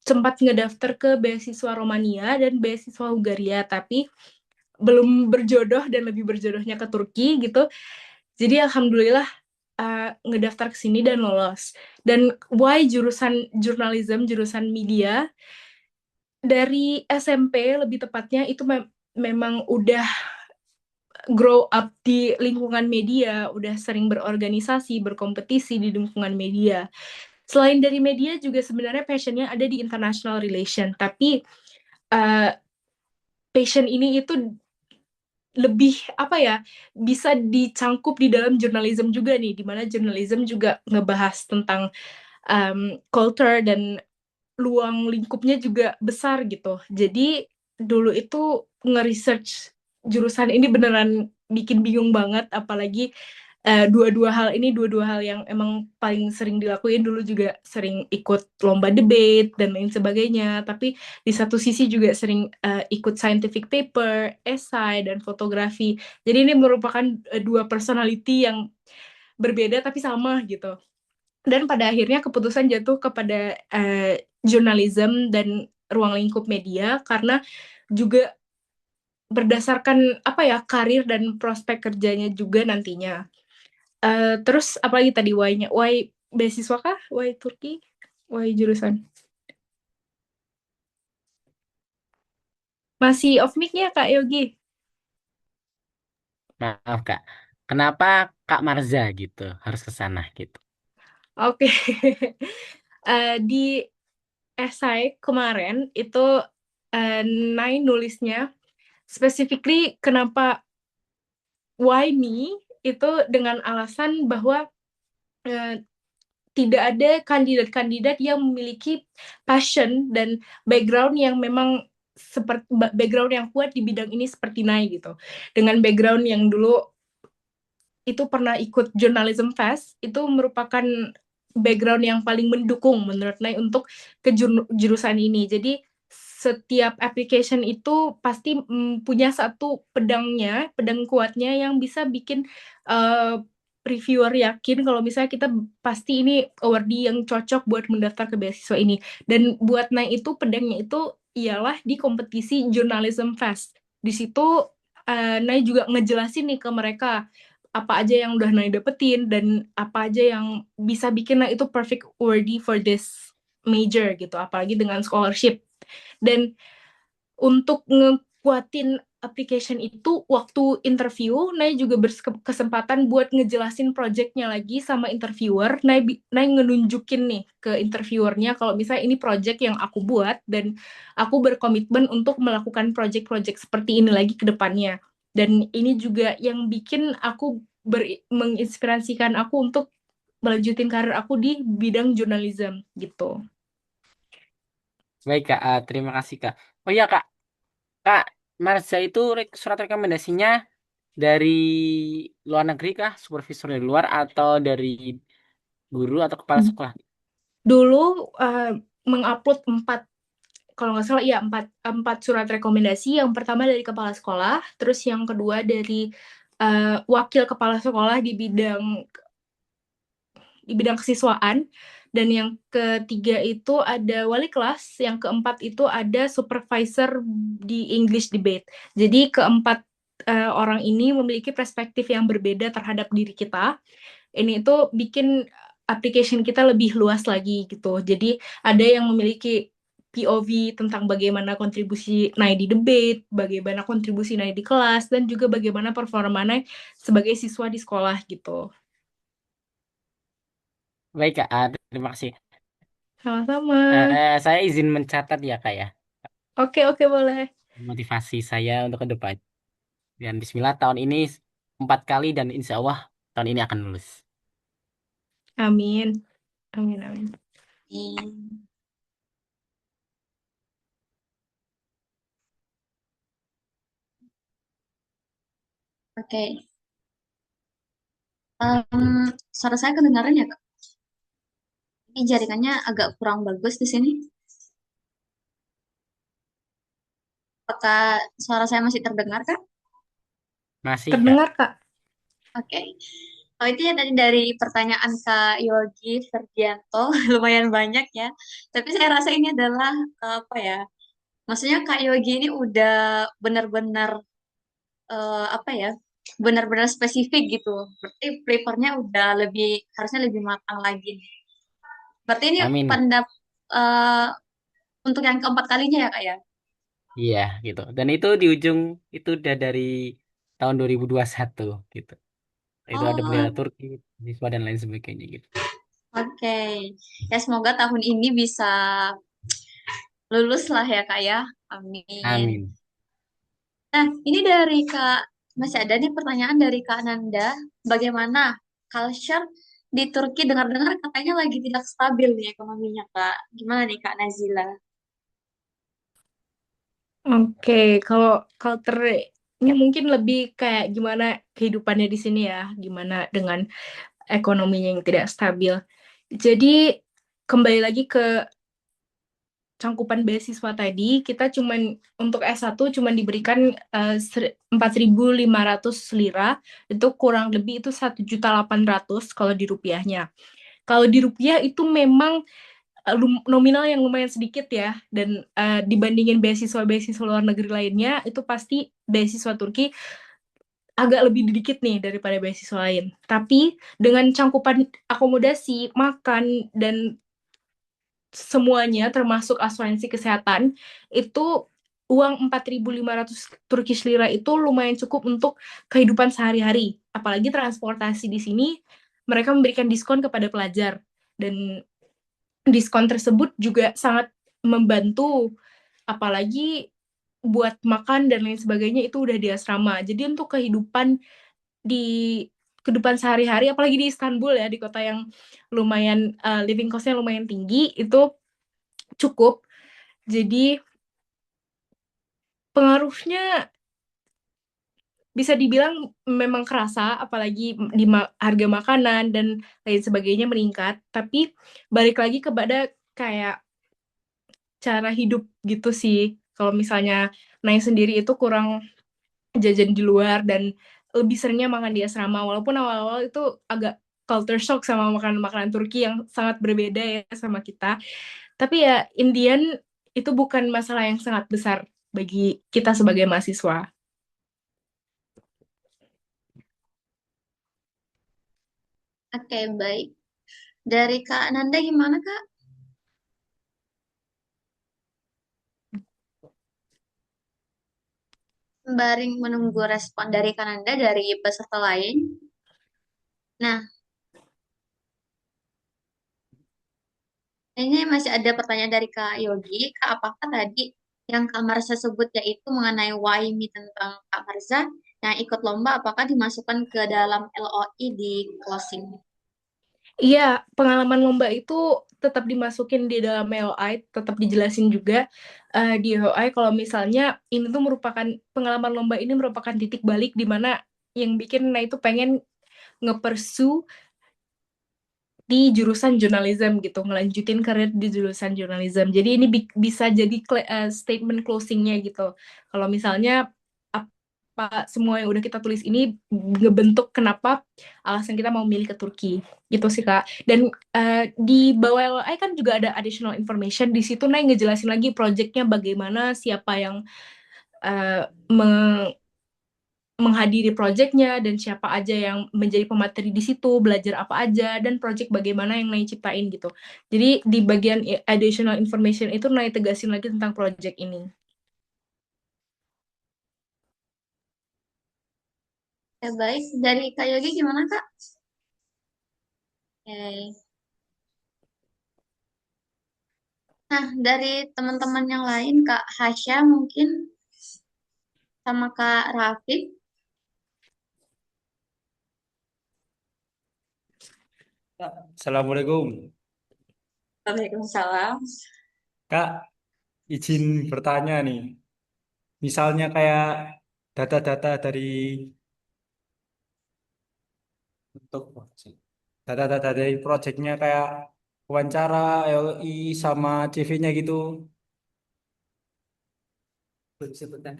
sempat ngedaftar ke beasiswa Romania dan beasiswa Hungaria, tapi belum berjodoh dan lebih berjodohnya ke Turki gitu. Jadi alhamdulillah ngedaftar ke sini dan lolos. Dan why jurusan journalism, jurusan media, dari SMP lebih tepatnya itu memang udah grow up di lingkungan media, udah sering berorganisasi, berkompetisi di lingkungan media. Selain dari media juga sebenarnya passionnya ada di international relation, tapi passion ini itu lebih bisa dicangkup di dalam journalism juga nih, dimana journalism juga ngebahas tentang culture dan luang lingkupnya juga besar gitu. Jadi dulu itu nge-research jurusan ini beneran bikin bingung banget, apalagi dua-dua hal yang emang paling sering dilakuin. Dulu juga sering ikut lomba debate dan lain sebagainya, tapi di satu sisi juga sering ikut scientific paper, esai, dan fotografi. Jadi ini merupakan dua personality yang berbeda tapi sama gitu. Dan pada akhirnya keputusan jatuh kepada journalism dan ruang lingkup media karena juga berdasarkan karir dan prospek kerjanya juga nantinya. Terus apalagi tadi why-nya? Why beasiswa kah? Why Turki? Why jurusan? Masih off mic-nya Kak Yogi? Maaf Kak. Kenapa Kak Marza gitu harus ke sana gitu? Oke. Di esai kemarin itu Nai nulisnya specifically kenapa why me itu dengan alasan bahwa tidak ada kandidat-kandidat yang memiliki passion dan background yang memang seperti background yang kuat di bidang ini seperti Nai gitu. Dengan background yang dulu itu pernah ikut journalism fest, itu merupakan background yang paling mendukung menurut Nai untuk ke jurusan ini. Jadi setiap application itu pasti punya satu pedang kuatnya yang bisa bikin reviewer yakin kalau misalnya kita pasti ini awardee yang cocok buat mendaftar ke beasiswa ini. Dan buat Nai itu pedangnya itu ialah di kompetisi Journalism Fest. Di situ Nai juga ngejelasin nih ke mereka apa aja yang udah Nay dapetin dan apa aja yang bisa bikin Nay itu perfect worthy for this major gitu, apalagi dengan scholarship. Dan untuk ngekuatin application itu waktu interview, Nay juga berkesempatan buat ngejelasin projectnya lagi sama interviewer. Nay ngenunjukin nih ke interviewernya kalau misalnya ini project yang aku buat dan aku berkomitmen untuk melakukan project-project seperti ini lagi ke depannya. Dan ini juga yang bikin aku menginspirasikan aku untuk melanjutin karir aku di bidang jurnalism gitu. Baik Kak, terima kasih Kak. Oh iya Kak, Kak Marza itu surat rekomendasinya dari luar negeri kah? Supervisor dari luar atau dari guru atau kepala sekolah? Dulu mengupload 4, kalau nggak salah, ya 4 surat rekomendasi. Yang pertama dari kepala sekolah, terus yang kedua dari wakil kepala sekolah di bidang kesiswaan, dan yang ketiga itu ada wali kelas, yang keempat itu ada supervisor di English debate. Jadi keempat orang ini memiliki perspektif yang berbeda terhadap diri kita. Ini itu bikin application kita lebih luas lagi gitu. Jadi ada yang memiliki POV tentang bagaimana kontribusi Nay di debate, bagaimana kontribusi Nay di kelas, dan juga bagaimana performa Nay sebagai siswa di sekolah gitu. Baik Kak, terima kasih. Sama-sama. Saya izin mencatat ya Kak ya, Oke, boleh. motivasi saya untuk ke depan. Dan Bismillah tahun ini 4 kali dan insya Allah tahun ini akan lulus. Amin. Amin. Oke. Suara saya kedengaran ya, Kak? Ini jaringannya agak kurang bagus di sini. Apakah suara saya masih terdengar, Kak? Masih Kak. Terdengar, Kak? Oke. Oh, itu ya tadi dari pertanyaan Kak Yogi Ferdianto, lumayan banyak ya. Tapi saya rasa ini adalah apa ya? Maksudnya Kak Yogi ini udah benar-benar apa ya? Benar-benar spesifik gitu. Berarti flavornya udah harusnya lebih matang lagi. Berarti ini Amin. eh, untuk yang keempat kalinya ya Kak ya? Iya gitu. Dan itu di ujung itu udah dari tahun 2021 gitu. Itu ada Oh, bendera Turki, siswa dan lain sebagainya gitu. oke. Ya semoga tahun ini bisa lulus lah ya Kak ya. Amin. Amin. Nah, ini dari Kak, masih ada nih pertanyaan dari Kak Nanda. Bagaimana culture di Turki dengar-dengar katanya lagi tidak stabil nih ekonominya Kak. Gimana nih Kak Nazila? Oke, kalau culture-nya mungkin lebih kayak gimana kehidupannya di sini ya, gimana dengan ekonominya yang tidak stabil. Jadi kembali lagi ke cangkupan beasiswa tadi, kita cuman untuk S1 cuman diberikan 4.500 lira, itu kurang lebih itu 1.800.000 kalau di rupiahnya. Kalau di rupiah itu memang nominal yang lumayan sedikit ya, dan dibandingin beasiswa-beasiswa luar negeri lainnya, itu pasti beasiswa Turki agak lebih dikit nih daripada beasiswa lain. Tapi dengan cangkupan akomodasi, makan, dan semuanya termasuk asuransi kesehatan, itu uang 4.500 Turkish lira itu lumayan cukup untuk kehidupan sehari-hari. Apalagi transportasi di sini mereka memberikan diskon kepada pelajar, dan diskon tersebut juga sangat membantu, apalagi buat makan dan lain sebagainya itu udah di asrama. Jadi untuk di kehidupan sehari-hari, apalagi di Istanbul ya, di kota yang lumayan living cost-nya lumayan tinggi, itu cukup. Jadi pengaruhnya bisa dibilang memang kerasa, apalagi di harga makanan dan lain sebagainya meningkat. Tapi balik lagi kepada kayak cara hidup gitu sih. Kalau misalnya Nay sendiri itu kurang jajan di luar dan lebih seringnya makan di asrama, walaupun awal-awal itu agak culture shock sama makanan-makanan Turki yang sangat berbeda ya sama kita. Tapi ya Indian itu bukan masalah yang sangat besar bagi kita sebagai mahasiswa. Oke, baik. Dari Kak Nanda gimana, Kak? Sembari menunggu respon dari Kak Nanda dari peserta lain. Nah, ini masih ada pertanyaan dari Kak Yogi. Kak, apakah tadi yang Kak Marza sebut yaitu mengenai why me tentang Kak Marza yang ikut lomba, apakah dimasukkan ke dalam LOI di closing? Iya, pengalaman lomba itu tetap dimasukin di dalam LOI, tetap dijelasin juga di LOI kalau misalnya ini tuh merupakan pengalaman lomba ini merupakan titik balik di mana yang bikin Nah itu pengen nge-pursue di jurusan jurnalism gitu, ngelanjutin karir di jurusan jurnalism. Jadi ini bisa jadi statement closingnya gitu. Kalau misalnya apa semua yang udah kita tulis ini ngebentuk kenapa alasan kita mau milih ke Turki gitu sih Kak. Dan di bawah LOI kan juga ada additional information di situ. Nah ngejelasin lagi projectnya bagaimana, siapa yang uh, menghadiri projectnya dan siapa aja yang menjadi pemateri di situ, belajar apa aja, dan project bagaimana yang Nai ciptain gitu. Jadi di bagian additional information itu Nai tegasin lagi tentang project ini. Ya, baik. Dari Kak Yogi gimana, Kak? Oke. Nah, dari teman-teman yang lain, Kak Hasya mungkin sama Kak Rafif. Assalamualaikum. Waalaikumsalam. Kak, izin bertanya nih. Misalnya kayak data-data dari untuk data-data dari proyeknya kayak wawancara, LI sama CV-nya gitu.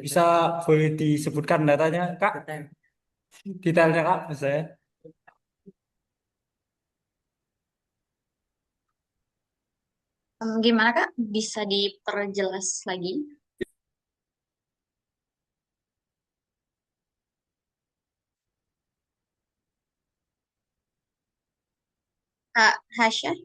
Bisa boleh disebutkan datanya, Kak? Detailnya, Kak, saya. Gimana, Kak? Bisa diperjelas lagi? Kak Hasya?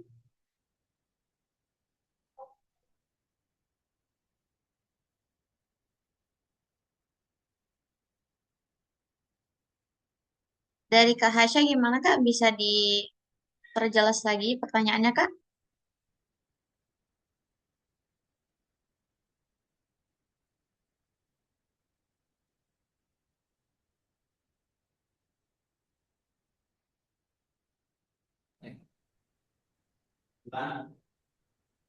Dari Kak Hasya gimana, Kak? Bisa diperjelas lagi pertanyaannya, Kak?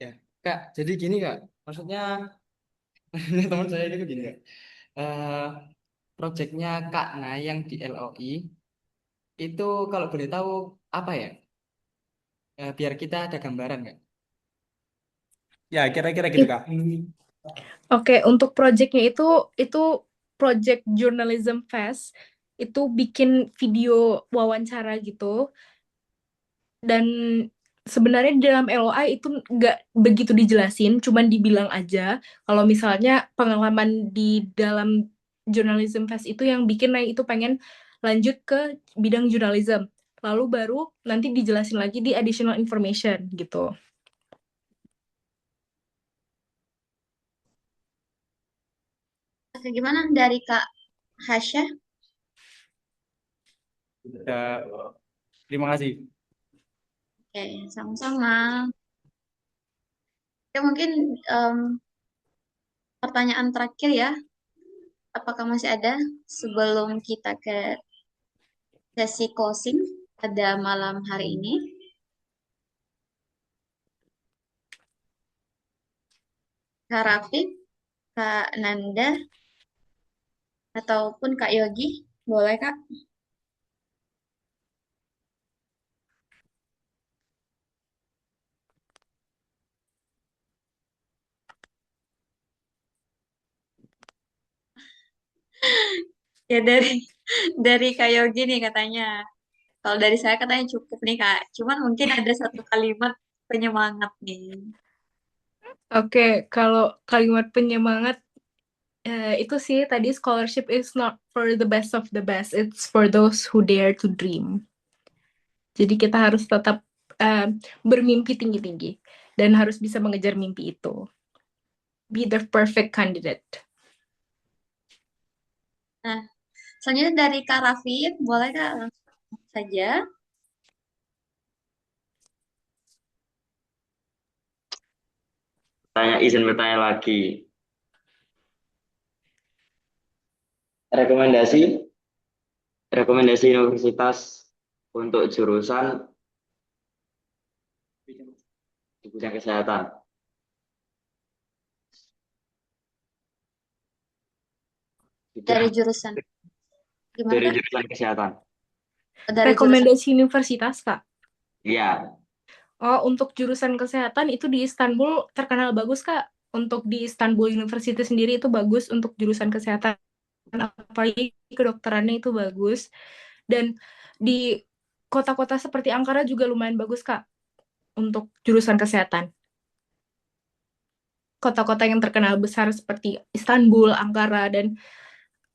Ya, Kak, jadi gini, Kak. Maksudnya teman saya ini begini, Kak. Eh, Proyeknya Kak Nay yang di LOI itu kalau boleh tahu apa ya? Biar kita ada gambaran, Kak. Ya, kira-kira gitu, Kak. Oke, untuk projectnya itu project journalism fest itu bikin video wawancara gitu. Dan sebenarnya di dalam LOI itu nggak begitu dijelasin, cuman dibilang aja kalau misalnya pengalaman di dalam journalism fest itu yang bikin Nay itu pengen lanjut ke bidang journalism. Lalu baru nanti dijelasin lagi di additional information gitu. Oke, gimana dari Kak Hasya? Ya, terima kasih. Oke, sama-sama. Oke, mungkin pertanyaan terakhir ya. Apakah masih ada sebelum kita ke sesi closing pada malam hari ini? Kak Rafiq, Kak Nanda, ataupun Kak Yogi? Boleh, Kak? Ya, dari Kak Yogi nih katanya. Kalau dari saya katanya cukup nih, Kak. Cuman mungkin ada satu kalimat penyemangat nih. Oke, kalau kalimat penyemangat itu sih tadi scholarship is not for the best of the best, it's for those who dare to dream. Jadi kita harus tetap bermimpi tinggi-tinggi dan harus bisa mengejar mimpi itu. Be the perfect candidate. Nah, selanjutnya dari Kak Raffi, boleh Kak langsung saja. Izin bertanya lagi. Rekomendasi rekomendasi universitas untuk jurusan di bidang kesehatan. Dari jurusan. Gimana Dari Kak? jurusan kesehatan. Dari jurusan. Rekomendasi universitas, Kak. Iya. Oh, untuk jurusan kesehatan itu di Istanbul terkenal bagus, Kak. Untuk di Istanbul University sendiri itu bagus untuk jurusan kesehatan. Apalagi kedokterannya itu bagus. Dan di kota-kota seperti Ankara juga lumayan bagus, Kak, untuk jurusan kesehatan. Kota-kota yang terkenal besar seperti Istanbul, Ankara, dan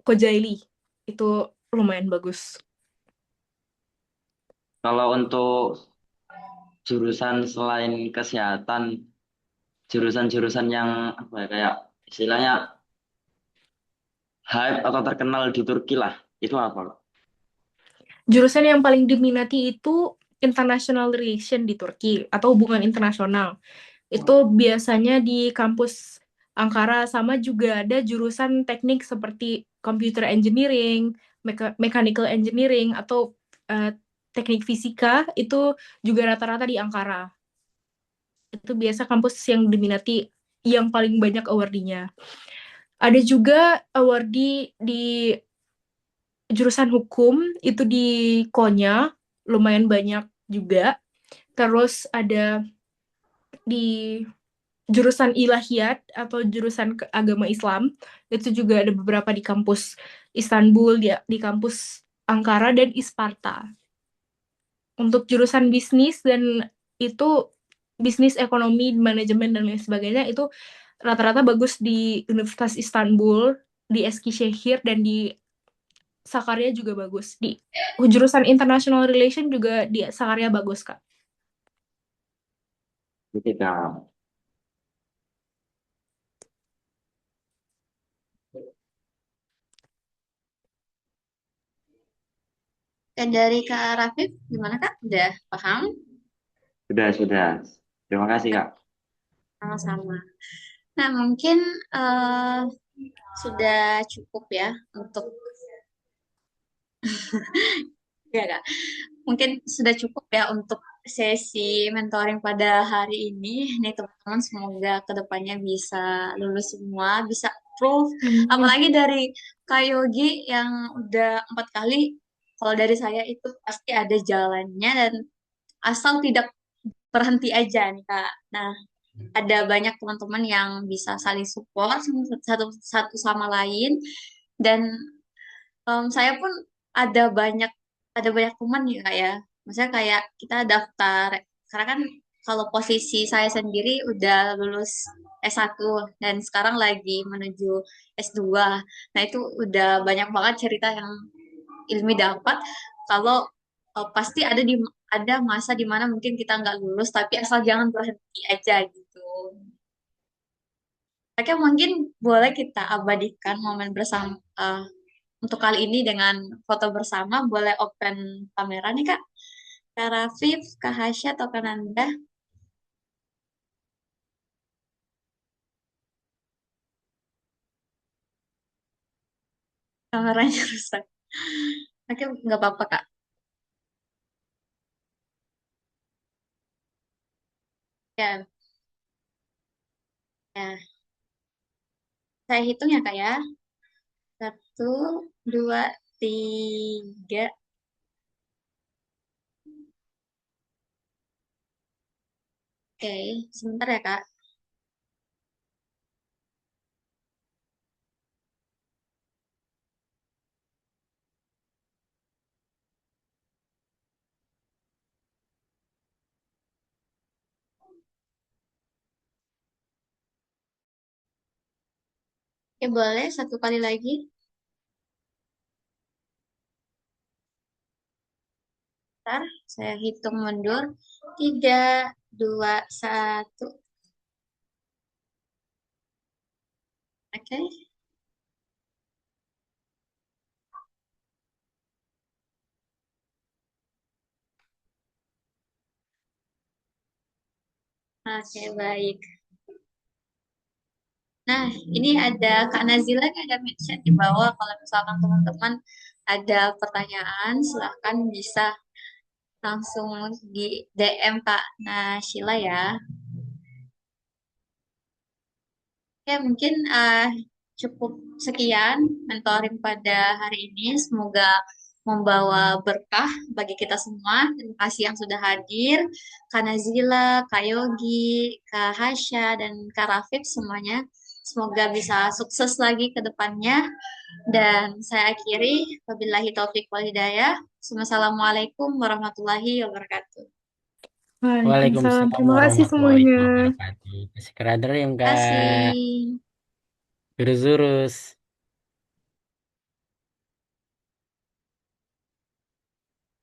Kocaeli itu lumayan bagus. Kalau untuk jurusan selain kesehatan, jurusan-jurusan yang apa ya, kayak istilahnya hype atau terkenal di Turki lah, itu apa? Jurusan yang paling diminati itu International Relation di Turki atau hubungan internasional. Itu biasanya di kampus Ankara, sama juga ada jurusan teknik seperti computer engineering, mechanical engineering, atau teknik fisika, itu juga rata-rata di Ankara. Itu biasa kampus yang diminati, yang paling banyak awardee-nya. Ada juga awardee di jurusan hukum, itu di Konya, lumayan banyak juga. Terus ada di jurusan ilahiyat atau jurusan agama Islam, itu juga ada beberapa di kampus Istanbul, di kampus Ankara dan Isparta. Untuk jurusan bisnis dan itu bisnis, ekonomi, manajemen dan lain sebagainya, itu rata-rata bagus di Universitas Istanbul, di Eskişehir, dan di Sakarya juga bagus. Di jurusan International Relation juga di Sakarya bagus, Kak. Ketika Dari Kak Raffi, gimana Kak? Udah paham? sudah. Terima kasih, Kak. Sama-sama. Nah, mungkin eh, sudah cukup ya untuk ya Kak. Mungkin sudah cukup ya untuk sesi mentoring pada hari ini. Nih teman-teman, semoga kedepannya bisa lulus semua, bisa proof. Apalagi dari Kak Yogi yang udah 4 kali. Kalau dari saya itu pasti ada jalannya dan asal tidak berhenti aja nih Kak. Nah, ada banyak teman-teman yang bisa saling support satu satu sama lain dan saya pun ada banyak ada banyak teman ya Kak ya. Maksudnya kayak kita daftar karena kan kalau posisi saya sendiri udah lulus S1 dan sekarang lagi menuju S2. Nah, itu udah banyak banget cerita yang Ilmi dapat kalau pasti ada masa di mana mungkin kita nggak lulus tapi asal jangan berhenti aja gitu. Oke, mungkin boleh kita abadikan momen bersama untuk kali ini dengan foto bersama. Boleh open kamera nih Kak. Kak Rafif, Kak Hasya, atau Kak Nanda. Kameranya rusak. Oke, nggak apa-apa Kak. Ya, ya. Saya hitung ya Kak ya. Satu, dua, tiga. Oke, sebentar ya Kak. Oke, boleh satu kali lagi. Bentar, saya hitung mundur. 3, 2, 1. Oke. Oke, baik. Nah, ini ada Kak Nazila yang ada mention di bawah. Kalau misalkan teman-teman ada pertanyaan, silahkan bisa langsung di DM Kak Nasila ya. Oke, mungkin cukup sekian mentoring pada hari ini. Semoga membawa berkah bagi kita semua. Terima kasih yang sudah hadir. Kak Nazila, Kak Yogi, Kak Hasya, dan Kak Rafif semuanya. Semoga bisa sukses lagi ke depannya. Dan saya akhiri. Wabillahi taufiq wal hidayah. Wassalamualaikum warahmatullahi wabarakatuh. Waalaikumsalam. Waalaikumsalam Terima kasih warahmatullahi semuanya. wabarakatuh. Kasih keradar ya, Terima Kak. kasih. Jurus-jurus.